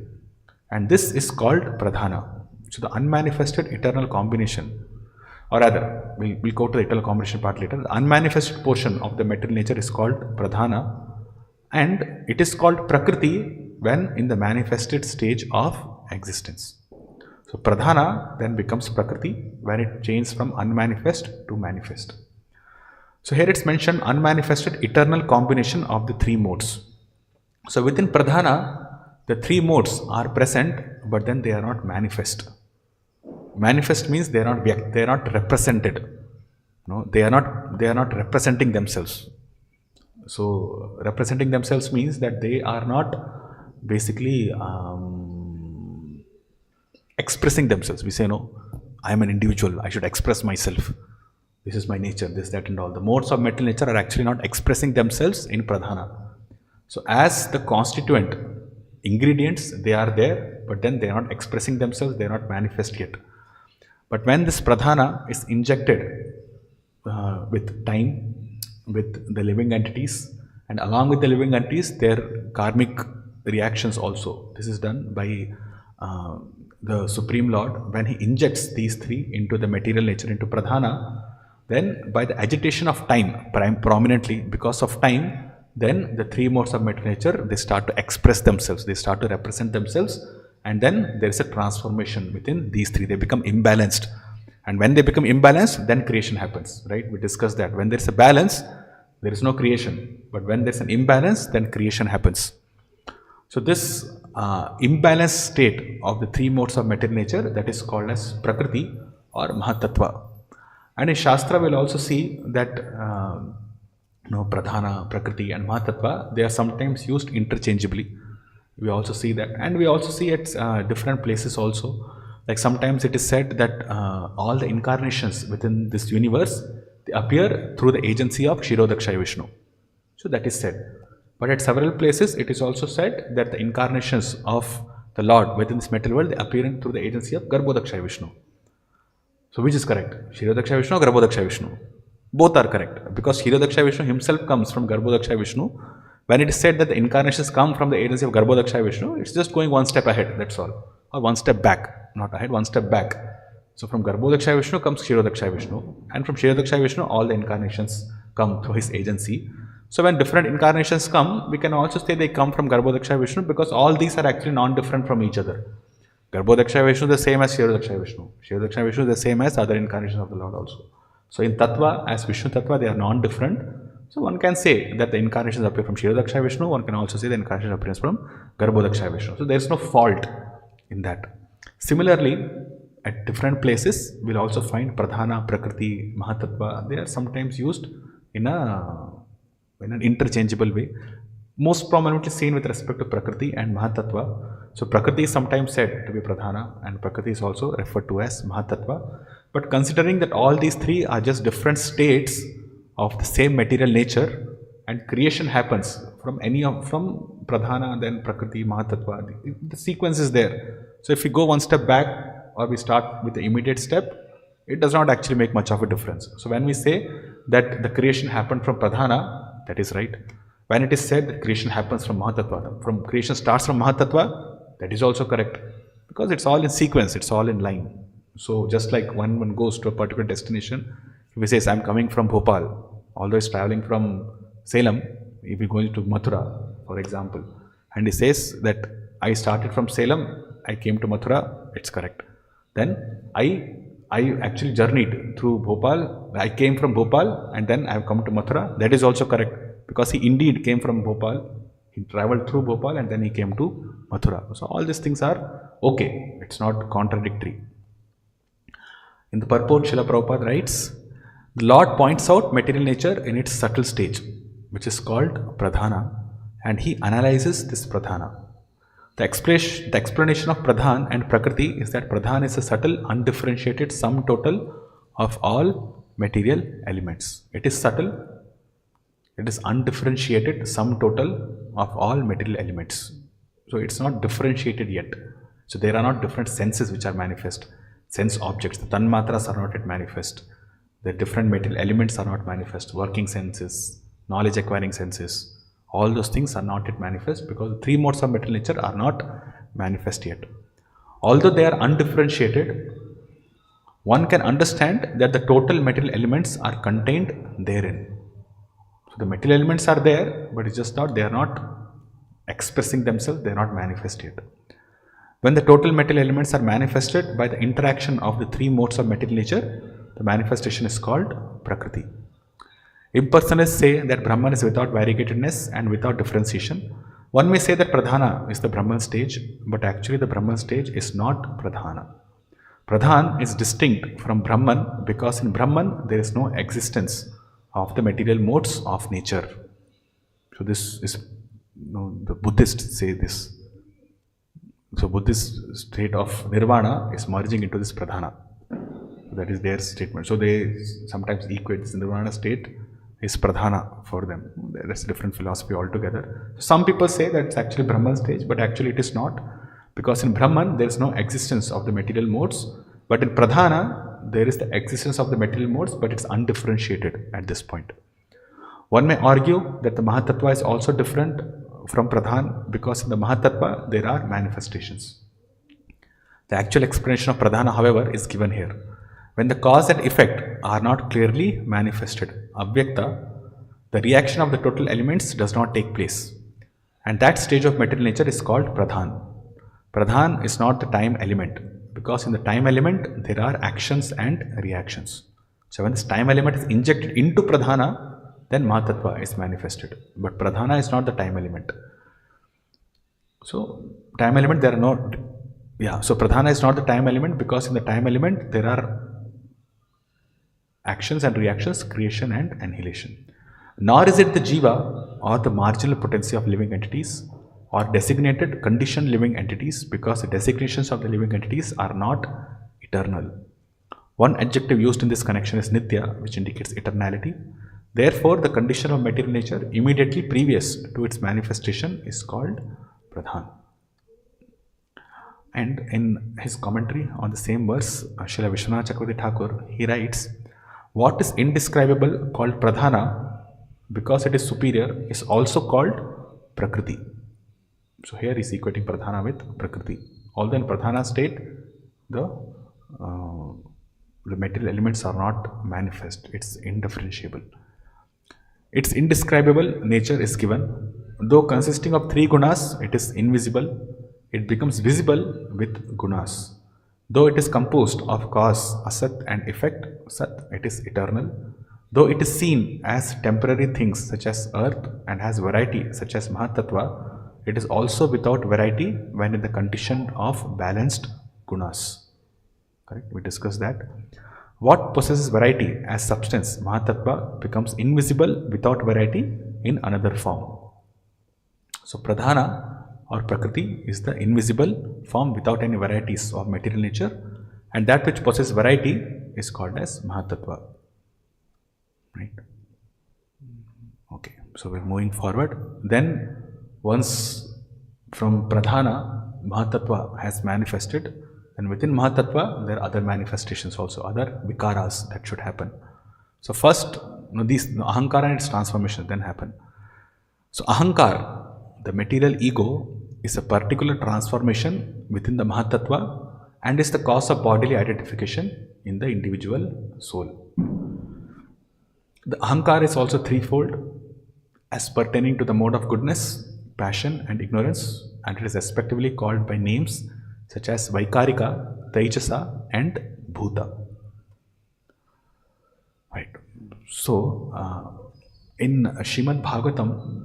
and this is called pradhana. So the unmanifested eternal combination, or rather we'll go to the eternal combination part later. The unmanifested portion of the material nature is called pradhana, and it is called prakriti when in the manifested stage of existence. So pradhana then becomes prakriti when it changes from unmanifest to manifest. So here it's mentioned unmanifested eternal combination of the three modes. So within pradhana, the three modes are present, but then they are not manifest. Manifest means they are not represented. No, they are not representing themselves. So representing themselves means that they are not basically expressing themselves. We say, no, I am an individual, I should express myself. This is my nature, this, that, and all. The modes of material nature are actually not expressing themselves in pradhana. So as the constituent ingredients, they are there, but then they are not expressing themselves, they are not manifest yet. But when this pradhana is injected with time, with the living entities, and along with the living entities, their karmic reactions also. This is done by the Supreme Lord when he injects these three into the material nature, into pradhana. Then by the agitation of time, prominently because of time, then the three modes of material nature, they start to express themselves, they start to represent themselves, and then there is a transformation within these three. They become imbalanced. And when they become imbalanced, then creation happens, right? We discussed that. When there is a balance, there is no creation. But when there is an imbalance, then creation happens. So this imbalanced state of the three modes of material nature, that is called as Prakriti or Mahatattva. And in Shastra, we'll also see that Pradhana, Prakriti and Mahatattva, they are sometimes used interchangeably. We also see that. And we also see at different places also. Like sometimes it is said that all the incarnations within this universe, they appear through the agency of Kshirodakshaya Vishnu. So that is said. But at several places, it is also said that the incarnations of the Lord within this material world, they appear through the agency of Garbhodakshaya Vishnu. So which is correct? Kshirodakshaya Vishnu or Garbhodakshaya Vishnu? Both are correct. Because Kshirodakshaya Vishnu himself comes from Garbhodakshaya Vishnu. When it is said that the incarnations come from the agency of Garbhodakshaya Vishnu, it's just going one step ahead, that's all. Or one step back, not ahead, one step back. So from Garbhodakshaya Vishnu comes Kshirodakshaya Vishnu. And from Kshirodakshaya Vishnu, all the incarnations come through his agency. So when different incarnations come, we can also say they come from Garbhodakshaya Vishnu because all these are actually non-different from each other. Garbhodakshaya Vishnu is the same as Kshirodakshaya Vishnu. Kshirodakshaya Vishnu is the same as other incarnations of the Lord also. So in Tattva, as Vishnu Tattva, they are non-different. So one can say that the incarnations appear from Kshirodakshaya Vishnu, one can also say the incarnation appears from Garbhodakshaya Vishnu. So there is no fault in that. Similarly, at different places, we'll also find Pradhana, Prakriti, Mahatattva. They are sometimes used in an interchangeable way. Most prominently seen with respect to Prakriti and Mahatattva. So Prakriti is sometimes said to be Pradhana and Prakriti is also referred to as Mahatattva. But considering that all these three are just different states of the same material nature and creation happens from from Pradhana, then Prakriti, Mahatattva, the sequence is there. So if we go one step back or we start with the immediate step, it does not actually make much of a difference. So when we say that the creation happened from Pradhana, that is right. When it is said that creation happens from Mahatattva, from creation starts from Mahatattva, that is also correct. Because it's all in sequence, it's all in line. So just like when one goes to a particular destination, if he says, I'm coming from Bhopal, although he's traveling from Salem, if he's going to Mathura, for example, and he says that I started from Salem, I came to Mathura, it's correct. Then I actually journeyed through Bhopal, I came from Bhopal and then I have come to Mathura, that is also correct. Because he indeed came from Bhopal, he travelled through Bhopal and then he came to Mathura. So all these things are okay, it's not contradictory. In the purport, Srila Prabhupada writes, the Lord points out material nature in its subtle stage, which is called Pradhana, and he analyzes this Pradhana. The explanation of Pradhan and Prakriti is that Pradhan is a subtle, undifferentiated sum total of all material elements. It is subtle, it is undifferentiated sum total of all material elements. So it's not differentiated yet. So there are not different senses which are manifest. Sense objects, the tanmatras are not yet manifest. The different material elements are not manifest. Working senses, knowledge acquiring senses, all those things are not yet manifest because the three modes of material nature are not manifest yet. Although they are undifferentiated, one can understand that the total material elements are contained therein. So the material elements are there, but it's just not, they are not expressing themselves, they are not manifest yet. When the total material elements are manifested by the interaction of the three modes of material nature, the manifestation is called Prakriti. Impersonalists say that Brahman is without variegatedness and without differentiation. One may say that Pradhana is the Brahman stage, but actually the Brahman stage is not Pradhana. Pradhan is distinct from Brahman because in Brahman there is no existence of the material modes of nature. So this is, the Buddhists say this. So Buddhist state of nirvana is merging into this pradhana. That is their statement. So they sometimes equate this nirvana state is pradhana for them. That's a different philosophy altogether. Some people say that it's actually Brahman stage, but actually it is not, because in Brahman there is no existence of the material modes, but in pradhana there is the existence of the material modes, but it's undifferentiated at this point. One may argue that the Mahatattva is also different from Pradhan, because in the Mahatattva there are manifestations. The actual explanation of Pradhana, however, is given here. When the cause and effect are not clearly manifested, Avyakta, the reaction of the total elements does not take place. And that stage of material nature is called Pradhan. Pradhan is not the time element, because in the time element there are actions and reactions. So when this time element is injected into Pradhana, then Mahatattva is manifested. But Pradhana is not the time element. So time element there are no, so Pradhana is not the time element, because in the time element there are actions and reactions, creation and annihilation. Nor is it the Jiva or the marginal potency of living entities or designated conditioned living entities, because the designations of the living entities are not eternal. One adjective used in this connection is Nitya, which indicates eternality. Therefore, the condition of material nature immediately previous to its manifestation is called Pradhan. And in his commentary on the same verse, Srila Vishwanath Chakravarti Thakur, he writes, what is indescribable called Pradhana, because it is superior, is also called Prakriti. So here he is equating Pradhana with Prakriti. Although in Pradhana state, the material elements are not manifest, it's indifferentiable. Its indescribable nature is given. Though consisting of three gunas, it is invisible. It becomes visible with gunas. Though it is composed of cause, asat, and effect, sat, it is eternal. Though it is seen as temporary things such as earth and has variety such as Mahatattva, it is also without variety when in the condition of balanced gunas. Correct? We discussed that. What possesses variety as substance, Mahatattva, becomes invisible without variety in another form. So Pradhana or Prakriti is the invisible form without any varieties of material nature, and that which possesses variety is called as Mahatattva. Right? Okay, so we're moving forward. Then once from Pradhana, Mahatattva has manifested, and within Mahatattva, there are other manifestations also, other vikaras that should happen. So first, these Ahankara and its transformation then happen. So Ahankar, the material ego, is a particular transformation within the Mahatattva and is the cause of bodily identification in the individual soul. The Ahankar is also threefold, as pertaining to the mode of goodness, passion and ignorance, and it is respectively called by names such as Vaikarika, Taijasa and Bhuta. Right. So, in Srimad Bhagavatam,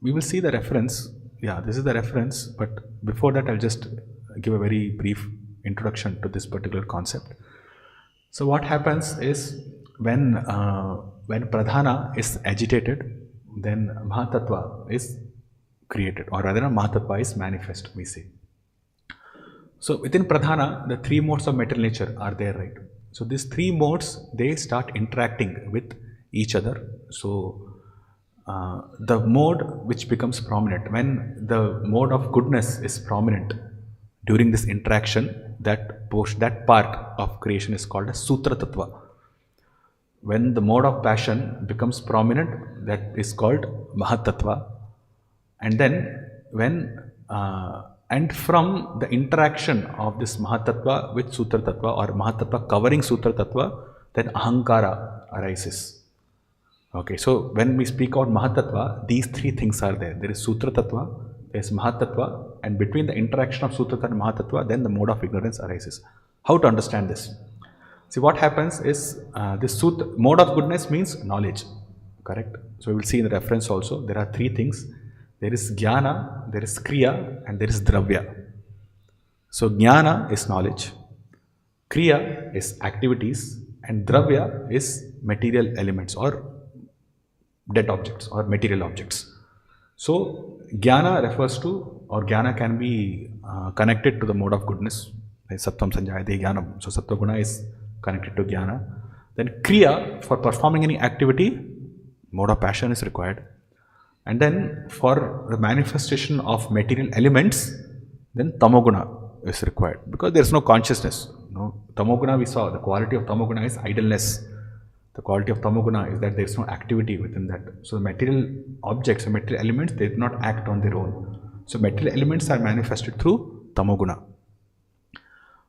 we will see the reference. Yeah, this is the reference, but before that I'll just give a very brief introduction to this particular concept. So what happens is, when Pradhana is agitated, then Mahatattva is created, or rather Mahatattva is manifest, we say. So within Pradhana, the three modes of material nature are there, right? So these three modes, they start interacting with each other. So the mode which becomes prominent, when the mode of goodness is prominent during this interaction, that part of creation is called as Sutra Tattva. When the mode of passion becomes prominent, that is called Mahatattva. And then and from the interaction of this Mahatattva with Sutra Tattva, or Mahatattva covering Sutra Tattva, then Ahankara arises. Okay, so when we speak about Mahatattva, these three things are there. There is Sutra Tattva, there is Mahatattva, and between the interaction of Sutra Tattva and Mahatattva, then the mode of ignorance arises. How to understand this? See, what happens is, this mode of goodness means knowledge, correct? So we will see in the reference also, there are three things. There is Jnana, there is Kriya, and there is Dravya. So Jnana is knowledge, Kriya is activities, and Dravya is material elements or dead objects or material objects. So jnana refers to, or jnana can be connected to the mode of goodness. Sattvam sanjayate jnanam. So sattva guna is connected to jnana. Then kriya, for performing any activity, mode of passion is required. And then for the manifestation of material elements, then tamoguna is required, because there is no consciousness. Tamoguna, we saw the quality of tamoguna is idleness. The quality of tamoguna is that there is no activity within that. So the material objects, the material elements, they do not act on their own. So material elements are manifested through tamoguna.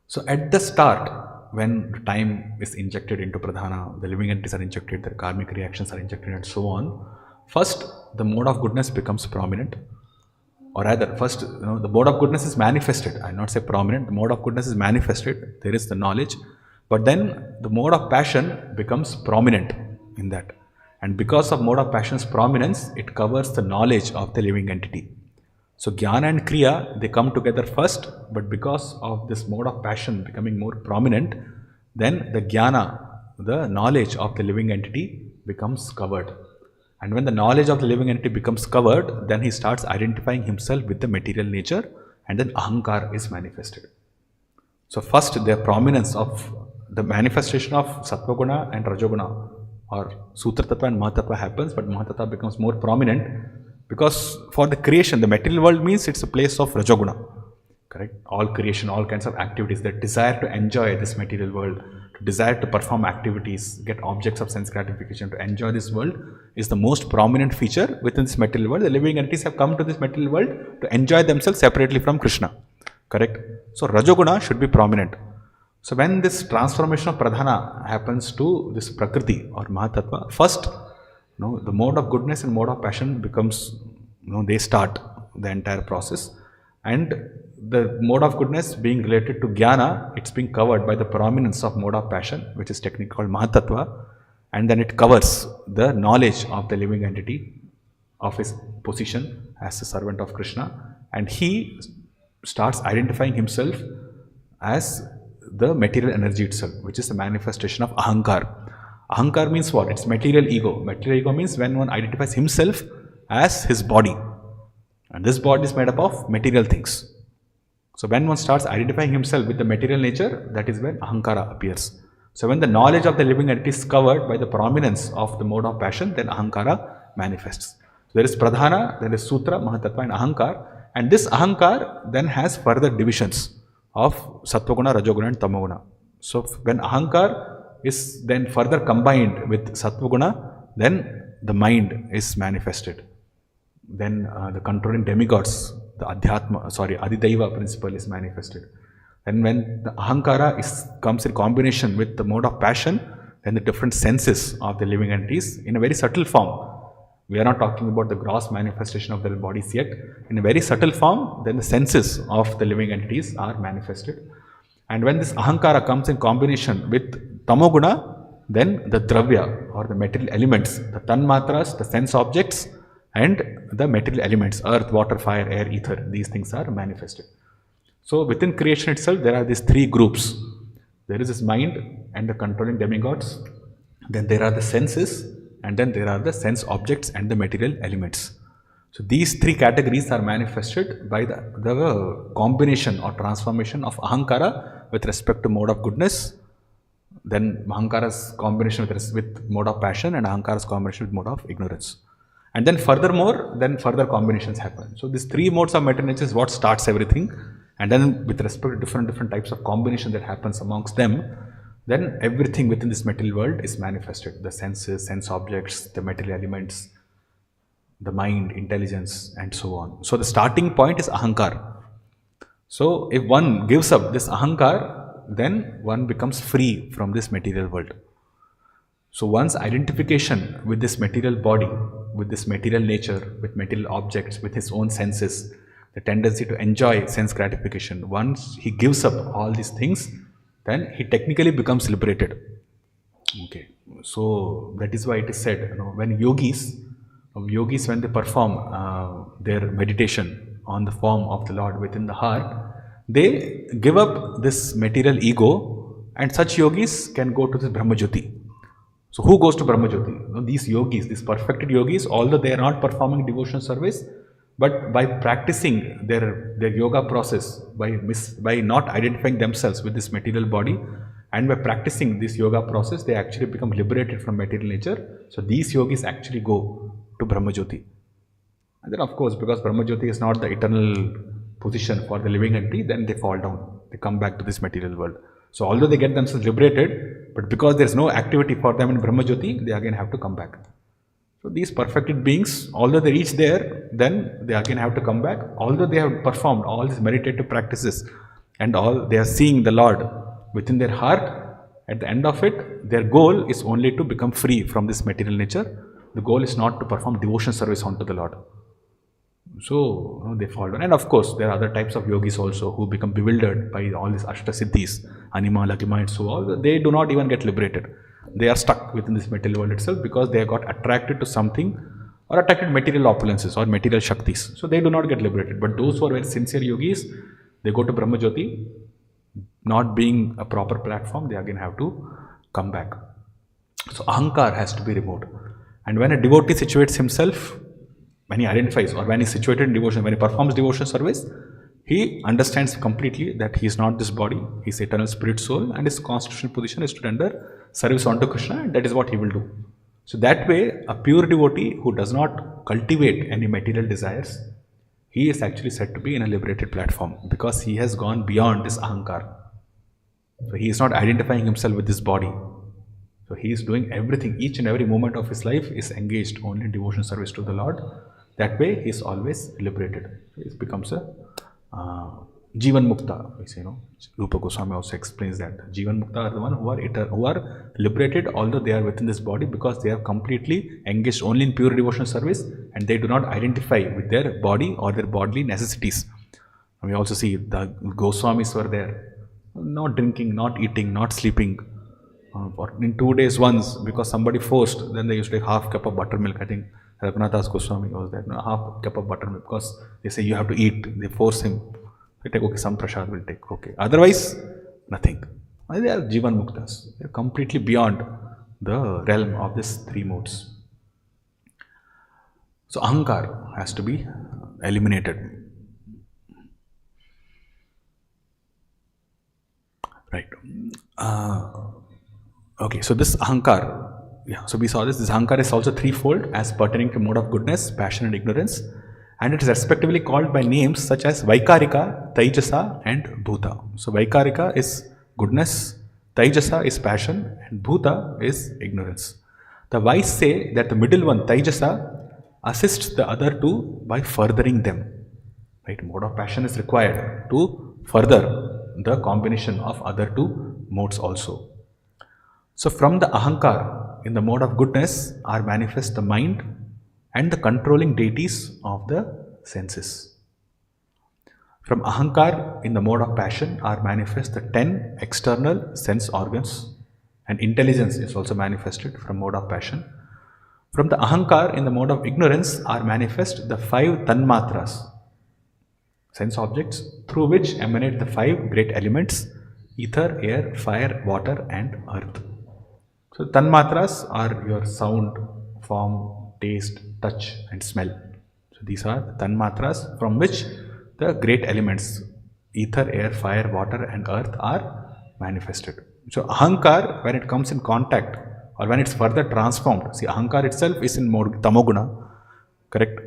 So at the start, when time is injected into pradhana, the living entities are injected, their karmic reactions are injected and so on. First, the mode of goodness becomes prominent. Or rather, first, the mode of goodness is manifested. I will not say prominent, the mode of goodness is manifested. There is the knowledge. But then the mode of passion becomes prominent in that. And because of mode of passion's prominence, it covers the knowledge of the living entity. So jnana and kriya, they come together first, but because of this mode of passion becoming more prominent, then the jnana, the knowledge of the living entity, becomes covered. And when the knowledge of the living entity becomes covered, then he starts identifying himself with the material nature, and then ahankara is manifested. So first, the prominence of the manifestation of sattva-guna and rajoguna, or sutra tattva and mahatattva happens, but mahatattva becomes more prominent because for the creation, the material world means it's a place of rajoguna, correct? All creation, all kinds of activities, that desire to enjoy this material world, to desire to perform activities, get objects of sense gratification, to enjoy this world is the most prominent feature within this material world. The living entities have come to this material world to enjoy themselves separately from Krishna, correct? So rajoguna should be prominent. So when this transformation of pradhana happens to this prakriti or mahatattva, first, the mode of goodness and mode of passion becomes, they start the entire process. And the mode of goodness being related to jnana, it's being covered by the prominence of mode of passion, which is technically called mahatattva. And then it covers the knowledge of the living entity, of his position as a servant of Krishna. And he starts identifying himself as the material energy itself, which is the manifestation of ahankar. Ahankar means what? It's material ego. Material ego means when one identifies himself as his body. And this body is made up of material things. So when one starts identifying himself with the material nature, that is when ahankara appears. So when the knowledge of the living entity is covered by the prominence of the mode of passion, then ahankara manifests. So there is pradhana, there is sutra, mahatattva and ahankar. And this ahankar then has further divisions of sattva-guna, rajoguna and tamoguna. So when ahankar is then further combined with sattva-guna, then the mind is manifested. Then the controlling demigods, the adidaiva principle is manifested. And when the ahankara comes in combination with the mode of passion, then the different senses of the living entities in a very subtle form. We are not talking about the gross manifestation of their bodies yet. In a very subtle form, then the senses of the living entities are manifested. And when this ahankara comes in combination with tamoguna, then the dravya or the material elements, the tanmatras, the sense objects and the material elements, earth, water, fire, air, ether, these things are manifested. So within creation itself, there are these three groups. There is this mind and the controlling demigods, then there are the senses, and then there are the sense objects and the material elements. So these three categories are manifested by the combination or transformation of ahankara with respect to mode of goodness, then ahankara's combination with mode of passion and ahankara's combination with mode of ignorance. And then furthermore, then further combinations happen. So these three modes of material nature is what starts everything. And then with respect to different types of combination that happens amongst them, then everything within this material world is manifested. The senses, sense objects, the material elements, the mind, intelligence and so on. So the starting point is ahankar. So if one gives up this ahankar, then one becomes free from this material world. So one's identification with this material body, with this material nature, with material objects, with his own senses, the tendency to enjoy sense gratification, once he gives up all these things, then he technically becomes liberated. Okay, so that is why it is said, when yogis when they perform their meditation on the form of the Lord within the heart, they give up this material ego, and such yogis can go to the Brahmajyoti. So who goes to Brahmajyoti? These yogis, these perfected yogis, although they are not performing devotional service, but by practicing their yoga process, by not identifying themselves with this material body, and by practicing this yoga process, they actually become liberated from material nature. So these yogis actually go to Brahmajyoti. And then of course, because Brahmajyoti is not the eternal position for the living entity, then they fall down. They come back to this material world. So although they get themselves liberated, but because there is no activity for them in Brahmajyoti, they again have to come back. So these perfected beings, although they reach there, then they again have to come back. Although they have performed all these meditative practices and all, they are seeing the Lord within their heart. At the end of it, their goal is only to become free from this material nature. The goal is not to perform devotion service unto the Lord. So they fall down. And of course, there are other types of yogis also who become bewildered by all these Ashtasiddhis, Anima, Lakima, and so on. They do not even get liberated. They are stuck within this material world itself because they got attracted to something or attracted material opulences or material Shaktis. So they do not get liberated. But those who are very sincere yogis, they go to Brahmajyoti, not being a proper platform, they again have to come back. So Ahankar has to be removed. And when a devotee situates himself, when he identifies or when he is situated in devotion, when he performs devotion service, he understands completely that he is not this body, he is eternal spirit soul, and his constitutional position is to render service unto Krishna, and that is what he will do. So that way, a pure devotee who does not cultivate any material desires, he is actually said to be in a liberated platform because he has gone beyond this Ahankar. So he is not identifying himself with this body. So he is doing everything, each and every moment of his life is engaged only in devotion service to the Lord. That way he is always liberated. It becomes a Jivan Mukta. We say, Rupa Goswami also explains that Jivan Mukta are the one who are liberated, although they are within this body, because they are completely engaged only in pure devotional service and they do not identify with their body or their bodily necessities. And we also see the Goswamis were there, not drinking, not eating, not sleeping. Or in 2 days once, because somebody forced, then they used to take half cup of buttermilk. I think Raghunathas Goswami was there, half cup of buttermilk, because they say you have to eat. They force him. They take, okay, some prasad will take, okay. Otherwise, nothing. They are Jivan Muktas. They are completely beyond the realm of these three modes. So Ahankar has to be eliminated. Right. Okay, so this Ahankar, so we saw this Ahankar is also threefold as pertaining to mode of goodness, passion and ignorance, and it is respectively called by names such as Vaikarika, Taijasa and Bhuta. So Vaikarika is goodness, Taijasa is passion and Bhuta is ignorance. The wise say that the middle one, Taijasa, assists the other two by furthering them. Right, mode of passion is required to further the combination of other two modes also. So from the Ahankar, in the mode of goodness, are manifest the mind and the controlling deities of the senses. From Ahankar, in the mode of passion, are manifest the 10 external sense organs, and intelligence is also manifested from mode of passion. From the Ahankar, in the mode of ignorance, are manifest the 5 tanmatras, sense objects, through which emanate the 5 great elements, ether, air, fire, water and earth. So tanmatras are your sound, form, taste, touch and smell. So these are tanmatras from which the great elements, ether, air, fire, water and earth are manifested. So Ahankar, when it comes in contact or when it's further transformed, see Ahankar itself is in mode Tamoguna, correct?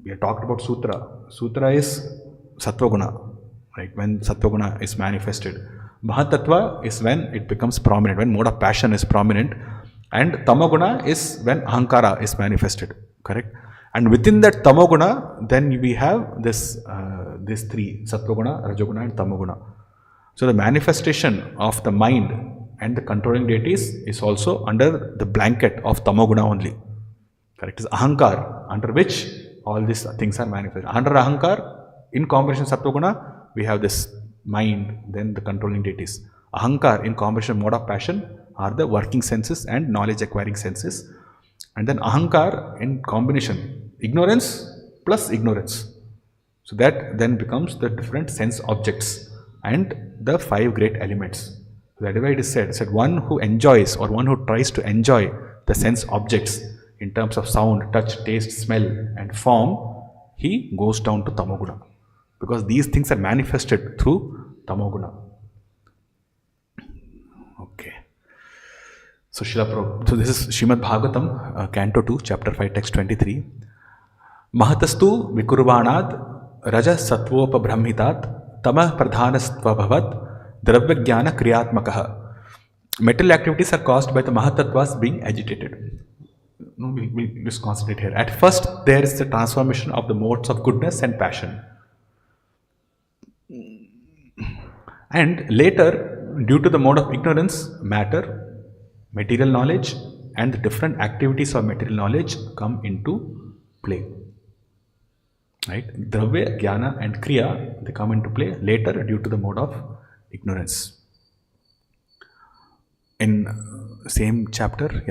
We have talked about Sutra. Sutra is Sattvaguna, right? When Sattvaguna is manifested. Mahatattva is when it becomes prominent, when mode of passion is prominent, and Tamoguna is when Ahankara is manifested, correct? And within that Tamoguna, then we have this these three, Sattvaguna, Rajoguna and Tamoguna. So the manifestation of the mind and the controlling deities is also under the blanket of Tamoguna only, correct? It's Ahankar, under which all these things are manifested. Under Ahankar, in combination Sattvaguna, we have this mind, then the controlling deities. Ahankar in combination mode of passion are the working senses and knowledge acquiring senses. And then Ahankar in combination ignorance plus ignorance. So that then becomes the different sense objects and the 5 great elements. That is why it is said one who enjoys or one who tries to enjoy the sense objects in terms of sound, touch, taste, smell and form, he goes down to tamoguna. Because these things are manifested through tamoguna. Okay. So this is Srimad Bhagavatam, Canto 2, Chapter 5, Text 23. Mahatastu vikurvanad raja sattvopa brahmitat tamah pradhanastvabhavat dravya kriyatmakaha. Material activities are caused by the mahatatvas being agitated. We'll just concentrate here. At first, there is the transformation of the modes of goodness and passion. And later, due to the mode of ignorance, matter, material knowledge, and the different activities of material knowledge come into play. Right? Dravya, Jnana, and Kriya, they come into play later due to the mode of ignorance. In same chapter,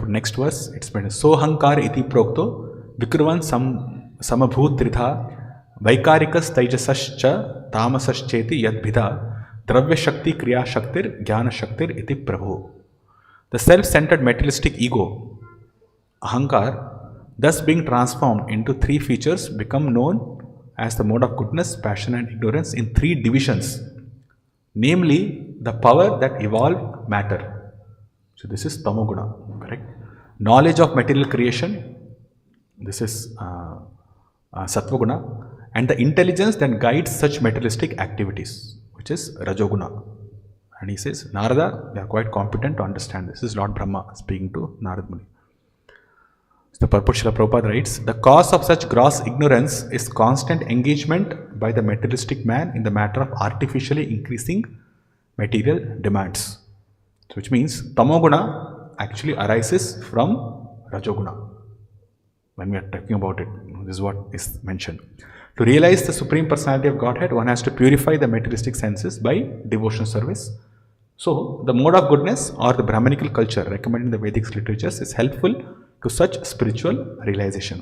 next verse, it's mentioned, Sohankar iti prokto vikurvan samabhut tritha vaikarikas taijasascha tamasascheti yadbhida dravya shakti kriya shaktir jnana shaktir iti prabhu. The self-centered materialistic ego, ahankar, thus being transformed into three features, become known as the mode of goodness, passion and ignorance in three divisions, namely the power that evolve matter. So this is tamoguna, correct? Knowledge of material creation, this is sattvaguna, and the intelligence that guides such materialistic activities, which is rajoguna. And he says, Narada, they are quite competent to understand this. This is Lord Brahma speaking to Narada Muni. The purport Srila Prabhupada writes, the cause of such gross ignorance is constant engagement by the materialistic man in the matter of artificially increasing material demands. So which means tamoguna actually arises from rajoguna. When we are talking about it, this is what is mentioned. To realize the Supreme Personality of Godhead, one has to purify the materialistic senses by devotional service. So the mode of goodness or the Brahmanical culture recommended in the Vedic literatures is helpful to such spiritual realization.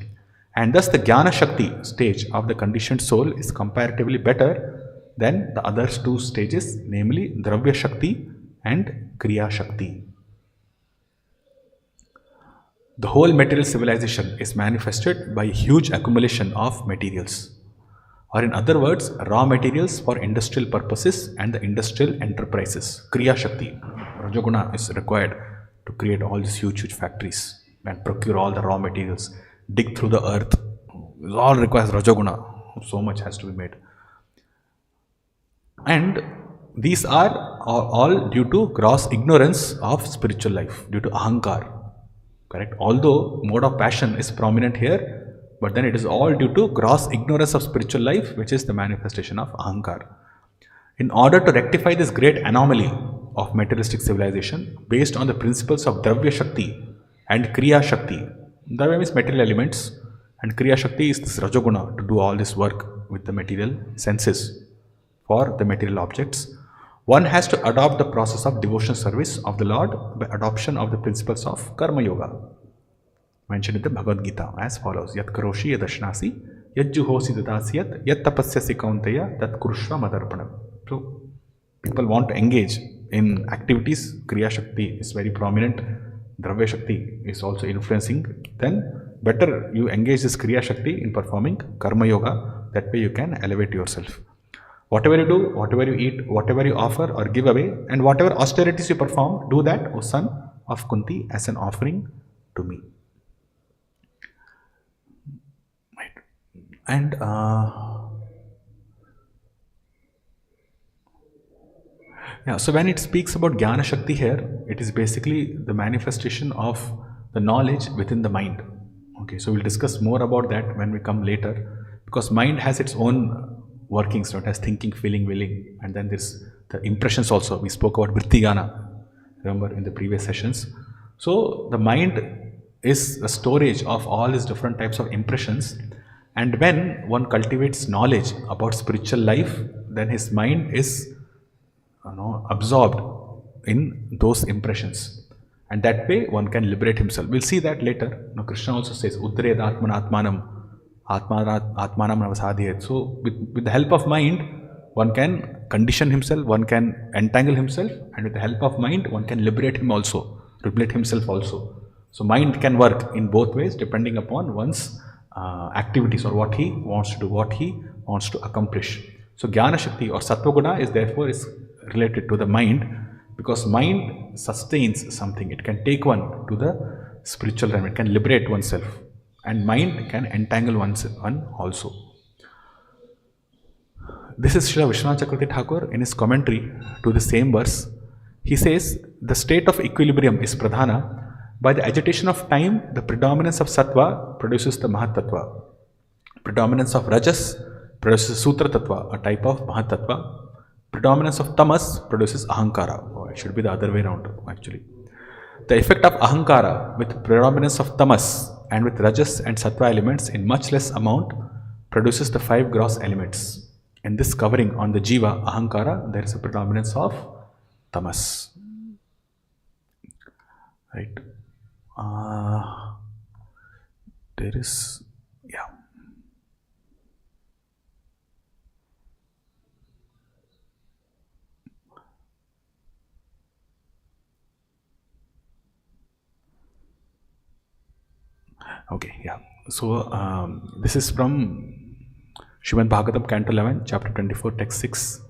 And thus the Jnana Shakti stage of the conditioned soul is comparatively better than the other two stages, namely Dravya Shakti and Kriya Shakti. The whole material civilization is manifested by huge accumulation of materials, or in other words, raw materials for industrial purposes and the industrial enterprises. Kriya Shakti, Rajoguna, is required to create all these huge factories and procure all the raw materials, dig through the earth. It all requires Rajoguna. So much has to be made. And these are all due to gross ignorance of spiritual life, due to ahankar. Correct? Although mode of passion is prominent here, but then it is all due to gross ignorance of spiritual life, which is the manifestation of ahankar. In order to rectify this great anomaly of materialistic civilization, based on the principles of Dravya Shakti and Kriya Shakti, Dravya means material elements, and Kriya Shakti is this Rajoguna to do all this work with the material senses for the material objects. One has to adopt the process of devotional service of the Lord by adoption of the principles of Karma Yoga, mentioned in the Bhagavad Gita as follows: Yat karoshi yad ashnasi, yad juhosi dadasyat, yat tapasyasi kaunteya, tat kurushva madarpanam. So, people want to engage in activities. Kriya Shakti is very prominent. Dravya Shakti is also influencing. Then, better you engage this Kriya Shakti in performing Karma Yoga. That way you can elevate yourself. Whatever you do, whatever you eat, whatever you offer or give away, and whatever austerities you perform, do that, O son of Kunti, as an offering to me. Right. And so when it speaks about Jnana Shakti here, it is basically the manifestation of the knowledge within the mind. Okay, so we'll discuss more about that when we come later, because mind has its own workings, so it has thinking, feeling, willing, and then there's the impressions also. We spoke about Vrittigana, remember, in the previous sessions. So the mind is a storage of all these different types of impressions, and when one cultivates knowledge about spiritual life, then his mind is absorbed in those impressions, and that way one can liberate himself. We'll see that later. Krishna also says, Udred Atman Atmanam Atmanam Navasadhyet. So with the help of mind, one can condition himself, one can entangle himself, and with the help of mind, one can liberate himself also. So mind can work in both ways depending upon one's activities or what he wants to do, what he wants to accomplish. So Jnana Shakti or Sattva Guna is therefore is related to the mind, because mind sustains something. It can take one to the spiritual realm, it can liberate oneself, and mind can entangle one also. This is Srila Vishwanath Chakravarti Thakur in his commentary to the same verse. He says, the state of equilibrium is pradhana. By the agitation of time, the predominance of sattva produces the mahatattva. Predominance of rajas produces sutra tattva, a type of mahatattva. Predominance of tamas produces ahankara. Oh, it should be the other way around actually. The effect of ahankara with predominance of tamas and with rajas and sattva elements in much less amount produces the 5 gross elements. In this covering on the jiva, ahankara, there is a predominance of tamas. Right? There is, yeah. Okay, yeah. So, this is from Srimad Bhagavatam, Canto 11, Chapter 24, Text 6.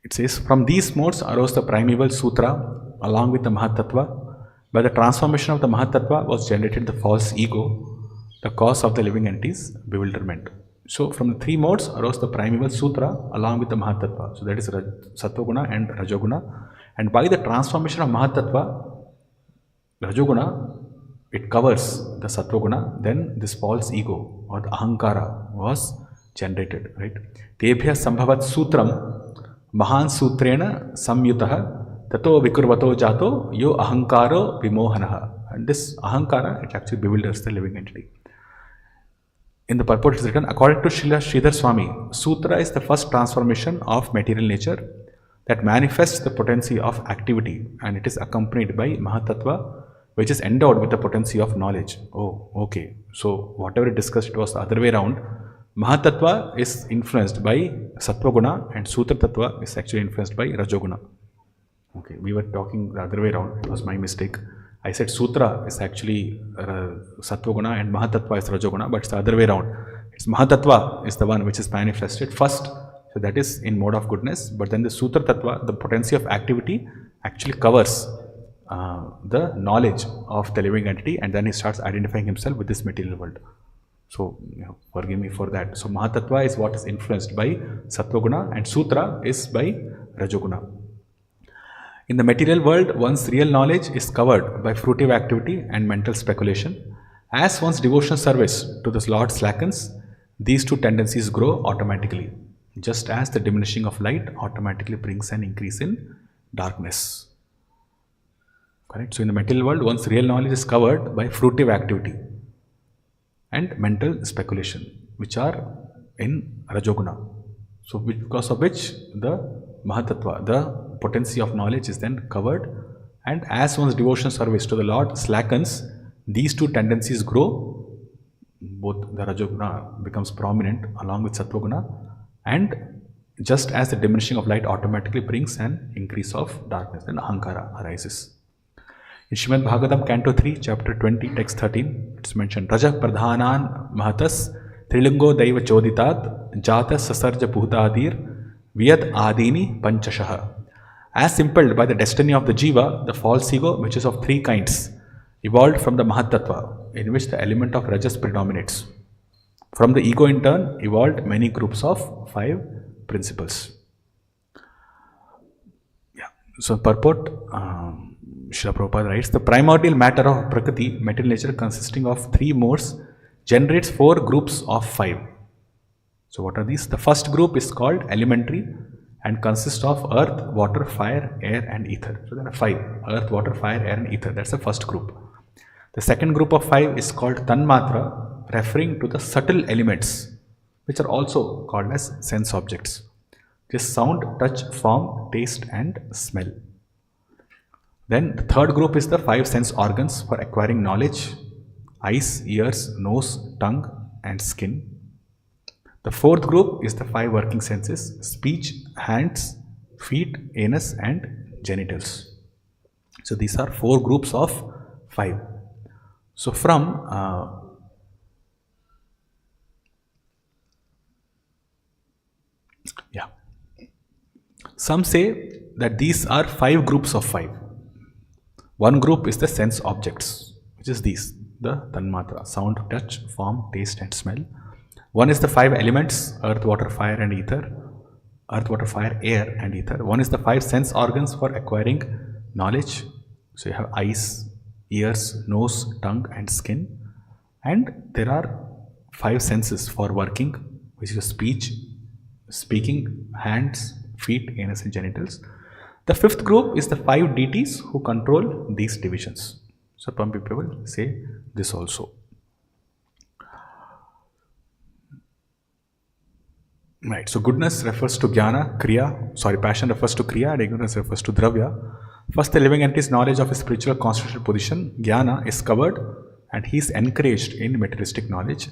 It says, from these modes arose the primeval sutra along with the Mahatattva. By the transformation of the Mahatattva was generated the false ego, the cause of the living entity's bewilderment. So, from the 3 modes arose the primeval sutra along with the Mahatattva. So, that is Sattva-guna and Rajoguna. And by the transformation of Mahatattva, Rajoguna, it covers the Sattva-guna, then this false ego or the Ahankara was generated, right? Tebhya sambhavat sutram mahan sutrena samyutaha tato vikurvato jato yo ahankaro vimohanaha. And this Ahankara, it actually bewilders the living entity. In the purport it is written, according to Srila Sridhar Swami, Sutra is the first transformation of material nature that manifests the potency of activity, and it is accompanied by Mahatattva, which is endowed with the potency of knowledge. Oh, okay. So, whatever it discussed, it was the other way around. Mahatattva is influenced by Sattva Guna and Sutra Tattva is actually influenced by Rajoguna. Okay, we were talking the other way around. It was my mistake. I said Sutra is actually Sattva Guna and Mahatattva is Rajoguna, but it's the other way around. It's Mahatattva is the one which is manifested first. So, that is in mode of goodness. But then the Sutra Tattva, the potency of activity, actually covers the knowledge of the living entity, and then he starts identifying himself with this material world. So, forgive me for that. So, Mahatattva is what is influenced by Sattva Guna and Sutra is by Rajoguna. In the material world, one's real knowledge is covered by fruitive activity and mental speculation. As one's devotional service to the Lord slackens, these 2 tendencies grow automatically, just as the diminishing of light automatically brings an increase in darkness. Correct? So, in the material world, one's real knowledge is covered by fruitive activity and mental speculation, which are in Rajoguna. So, because of which the Mahatattva, the potency of knowledge is then covered, and as one's devotional service to the Lord slackens, these 2 tendencies grow. Both the Rajoguna becomes prominent along with Sattva-guna, and just as the diminishing of light automatically brings an increase of darkness, then Ahankara arises. In Srimad Bhagavatam, Canto 3, Chapter 20, Text 13, it's mentioned, Raja Pradhanan Mahatas Trilingo Daiva Choditat Jata Sasarja Bhutadir Vyad Adini Panchashaha. As impelled by the destiny of the Jiva, the false ego, which is of 3 kinds, evolved from the Mahatattva, in which the element of Rajas predominates. From the ego in turn, evolved many groups of 5 principles. Yeah. So, purport, Srila Prabhupada writes, the primordial matter of Prakriti, material nature consisting of 3 modes, generates 4 groups of 5. So, what are these? The first group is called elementary and consists of earth, water, fire, air and ether. So, there are 5. Earth, water, fire, air and ether. That's the first group. The second group of 5 is called Tanmatra, referring to the subtle elements, which are also called as sense objects. This sound, touch, form, taste and smell. Then the third group is the 5 sense organs for acquiring knowledge: eyes, ears, nose, tongue and skin. The fourth group is the 5 working senses: speech, hands, feet, anus, and genitals. So these are 4 groups of 5. So from some say that these are 5 groups of 5. One group is the sense objects, which is these, the tanmatra: sound, touch, form, taste, and smell. One is the 5 elements: earth, water, fire, and ether. Earth, water, fire, air, and ether. One is the 5 sense organs for acquiring knowledge. So you have eyes, ears, nose, tongue, and skin. And there are 5 senses for working, which is speech, speaking, hands, feet, anus, and genitals. The 5th group is the 5 deities who control these divisions. So some people will say this also. Right, so goodness refers to jnana, passion refers to kriya, and ignorance refers to dravya. First, the living entity's knowledge of his spiritual constitutional position, jnana, is covered, and he is encouraged in materialistic knowledge.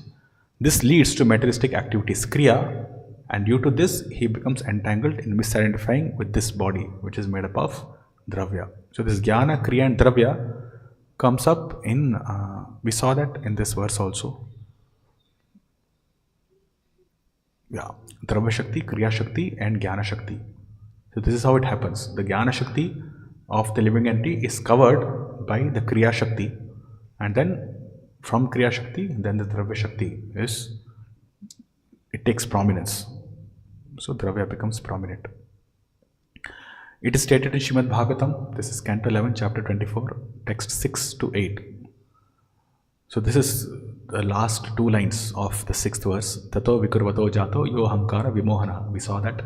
This leads to materialistic activities, kriya, and due to this, he becomes entangled in misidentifying with this body, which is made up of dravya. So this jnana, kriya, and dravya comes up in, we saw that in this verse also. Dravya Shakti, Kriya Shakti, and Jnana Shakti. So this is how it happens. The Jnana Shakti of the living entity is covered by the Kriya Shakti, and then from Kriya Shakti, then the Dravya Shakti it takes prominence. So Dravya becomes prominent. It is stated in Srimad Bhagavatam, this is Canto 11, Chapter 24, text 6 to 8. So this is the last 2 lines of the 6th verse. Tato vikurvato jato yo ahankara vimohana. We saw that.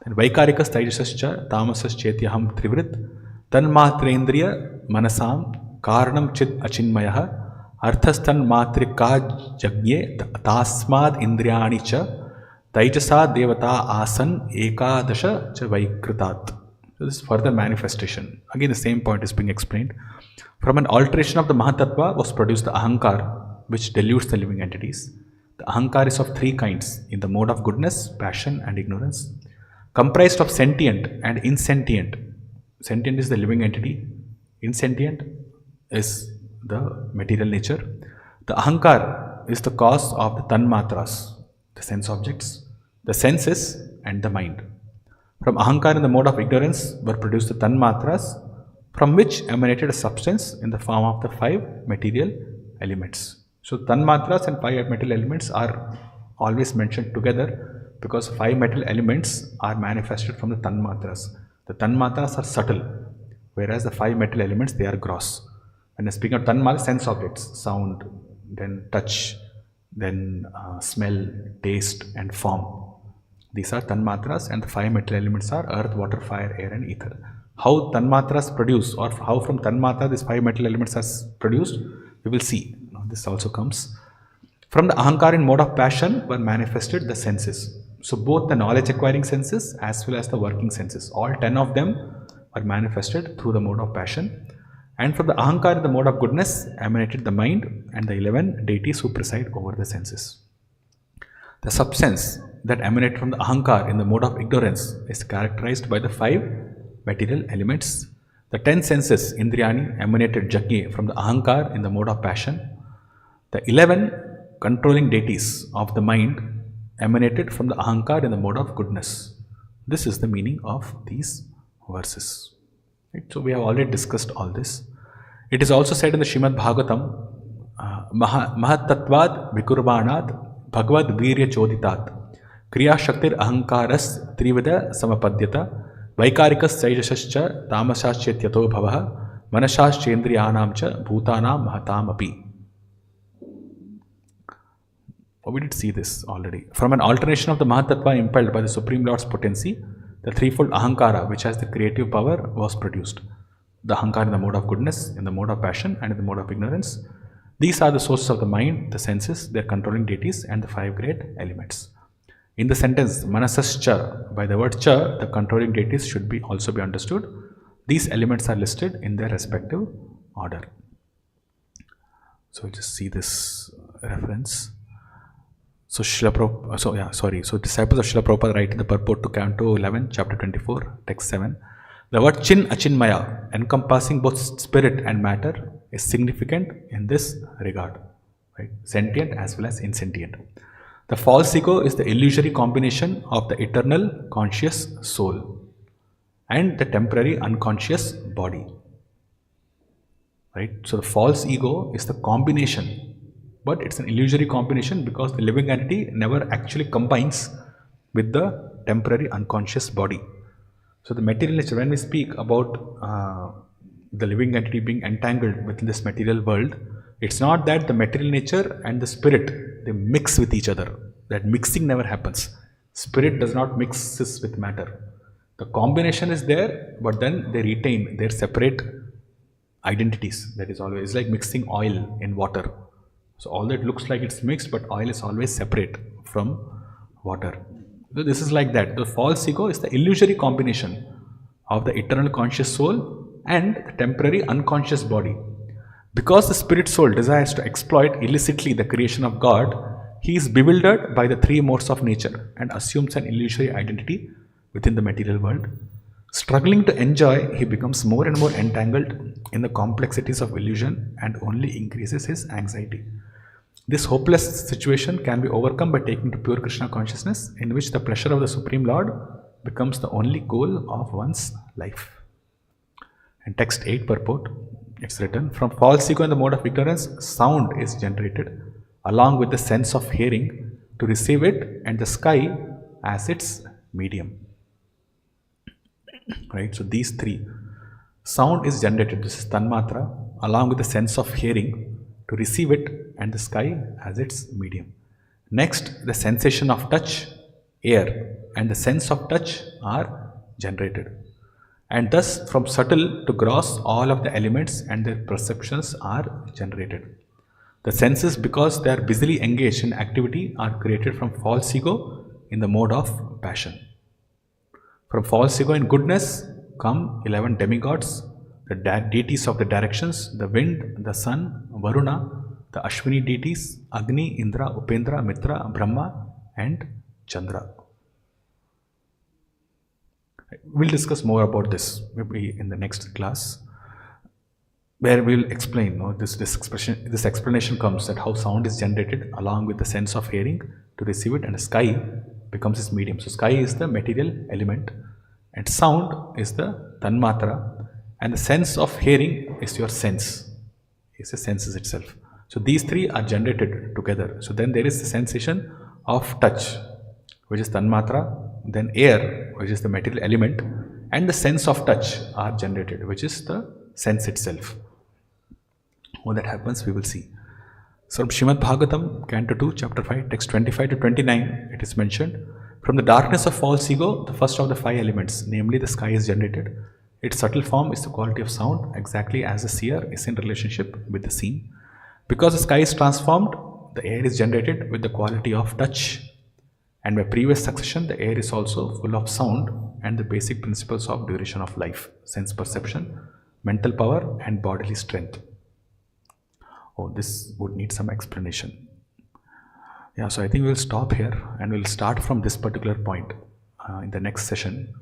Then vaikarikas taijasascha tamasas chetyaham trivrit tanmatrendriya manasam karanam chid achinmayah arthastan matrika jagne tasmad indriyani cha taijasa devata asan ekadasha cha vaikritat. So this is further manifestation. Again, the same point is being explained. From an alteration of the Mahatattva was produced the Ahankar, which dilutes the living entities. The Ahankar is of 3 kinds, in the mode of goodness, passion, and ignorance, comprised of sentient and insentient. Sentient is the living entity, insentient is the material nature. The Ahankar is the cause of the Tanmatras, the sense objects, the senses, and the mind. From Ahankar in the mode of ignorance were produced the Tanmatras, from which emanated a substance in the form of the 5 material elements. So Tanmatras and 5 metal elements are always mentioned together because 5 metal elements are manifested from the Tanmatras. The Tanmatras are subtle, whereas the 5 metal elements, they are gross. When I speak of Tanmatras, sense objects, sound, then touch, then smell, taste, and form. These are Tanmatras, and the 5 metal elements are earth, water, fire, air, and ether. How Tanmatras produce, or how from Tanmatra these 5 metal elements are produced, we will see. This also comes. From the Ahankar in mode of passion were manifested the senses. So both the knowledge acquiring senses as well as the working senses, all 10 of them are manifested through the mode of passion. And from the Ahankar in the mode of goodness emanated the mind and the 11 deities who preside over the senses. The substance that emanated from the Ahankar in the mode of ignorance is characterized by the 5 material elements. The 10 senses, Indriyani, emanated Jagye from the Ahankar in the mode of passion. The 11 controlling deities of the mind emanated from the Ahankar in the mode of goodness. This is the meaning of these verses. Right? So we have already discussed all this. It is also said in the Srimad Bhagavatam, Mahatattvad Vikurvanat Bhagavad Virya Choditat Kriya Shaktir Ahankaras Trivida Samapadyata Vaikarikas Saijasascha Tamasaschetyato Bhavaha Manasaschendriyanam cha Bhutanam Mahatam api. We did see this already. From an alternation of the Mahatattva impelled by the Supreme Lord's potency, the threefold Ahankara, which has the creative power, was produced. The Ahankara in the mode of goodness, in the mode of passion, and in the mode of ignorance. These are the sources of the mind, the senses, their controlling deities, and the 5 great elements. In the sentence Manasascha, by the word cha, the controlling deities should be also be understood. These elements are listed in their respective order. So we'll just see this reference. So So disciples of Srila Prabhupada write in the purport to Canto 11, chapter 24, text 7. The word Chin Achinmaya, encompassing both spirit and matter, is significant in this regard. Right? Sentient as well as insentient. The false ego is the illusory combination of the eternal conscious soul and the temporary unconscious body. Right? So the false ego is the combination, but it's an illusory combination because the living entity never actually combines with the temporary unconscious body. So the material nature, when we speak about the living entity being entangled within this material world, it's not that the material nature and the spirit, they mix with each other. That mixing never happens. Spirit does not mix with matter. The combination is there, but then they retain their separate identities. That is always like mixing oil in water. So all that looks like it's mixed, but oil is always separate from water. So this is like that. The false ego is the illusory combination of the eternal conscious soul and the temporary unconscious body. Because the spirit soul desires to exploit illicitly the creation of God, he is bewildered by the three modes of nature and assumes an illusory identity within the material world. Struggling to enjoy, he becomes more and more entangled in the complexities of illusion and only increases his anxiety. This hopeless situation can be overcome by taking to pure Krishna consciousness, in which the pleasure of the Supreme Lord becomes the only goal of one's life. In text 8 purport, it's written, from false ego in the mode of ignorance, sound is generated along with the sense of hearing to receive it and the sky as its medium. Right, so these three. Sound is generated, this is Tanmatra, along with the sense of hearing to receive it and the sky as its medium. Next, the sensation of touch, air, and the sense of touch are generated. And thus, from subtle to gross, all of the elements and their perceptions are generated. The senses, because they are busily engaged in activity, are created from false ego in the mode of passion. From false ego in goodness come 11 demigods, the deities of the directions, the wind, the sun, Varuna, the Ashwini deities, Agni, Indra, Upendra, Mitra, Brahma, and Chandra. We'll discuss more about this maybe in the next class, where we'll explain this explanation comes that how sound is generated along with the sense of hearing to receive it, and the sky becomes its medium. So sky is the material element and sound is the Tanmatra, and the sense of hearing is your sense, is the senses itself. So these three are generated together. So then there is the sensation of touch, which is Tanmatra, then air, which is the material element, and the sense of touch are generated, which is the sense itself. How that happens, we will see. So from Srimad Bhagavatam, Canto 2, Chapter 5, text 25 to 29, it is mentioned, from the darkness of false ego, the first of the five elements, namely the sky, is generated. Its subtle form is the quality of sound, exactly as the seer is in relationship with the seen. Because the sky is transformed, the air is generated with the quality of touch. And by previous succession, the air is also full of sound and the basic principles of duration of life, sense perception, mental power, and bodily strength. Oh, this would need some explanation. Yeah, so I think we'll stop here and we'll start from this particular point in the next session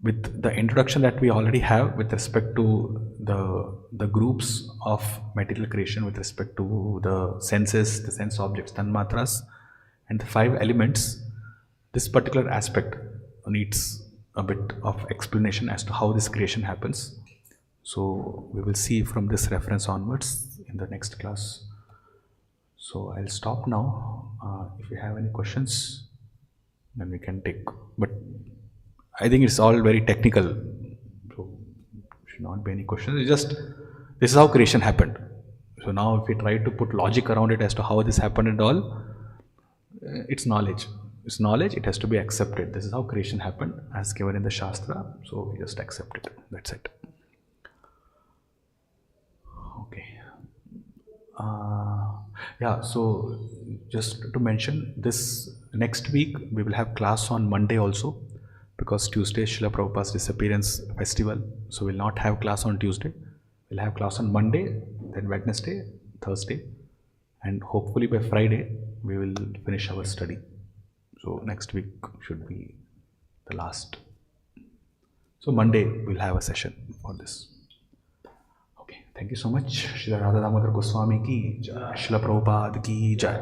with the introduction that we already have with respect to the groups of material creation, with respect to the senses, the sense objects, tanmatras, and the five elements. This particular aspect needs a bit of explanation as to how this creation happens. So we will see from this reference onwards in the next class. So I'll stop now. If you have any questions, then we can take. But I think it's all very technical, so should not be any questions. It's just this is how creation happened. So now, if we try to put logic around it as to how this happened and all, it's knowledge. It's knowledge. It has to be accepted. This is how creation happened, as given in the Shastra. So we just accept it. That's it. Okay. Yeah, so just to mention, this next week we will have class on Monday also, because Tuesday is Srila Prabhupada's disappearance festival, so we'll not have class on Tuesday. We'll have class on Monday, then Wednesday, Thursday, and hopefully by Friday we will finish our study. So next week should be the last. So Monday we'll have a session for this. Okay, thank you so much. Shri Radha Damodar Goswami ki jai, Srila Prabhupada ki jai.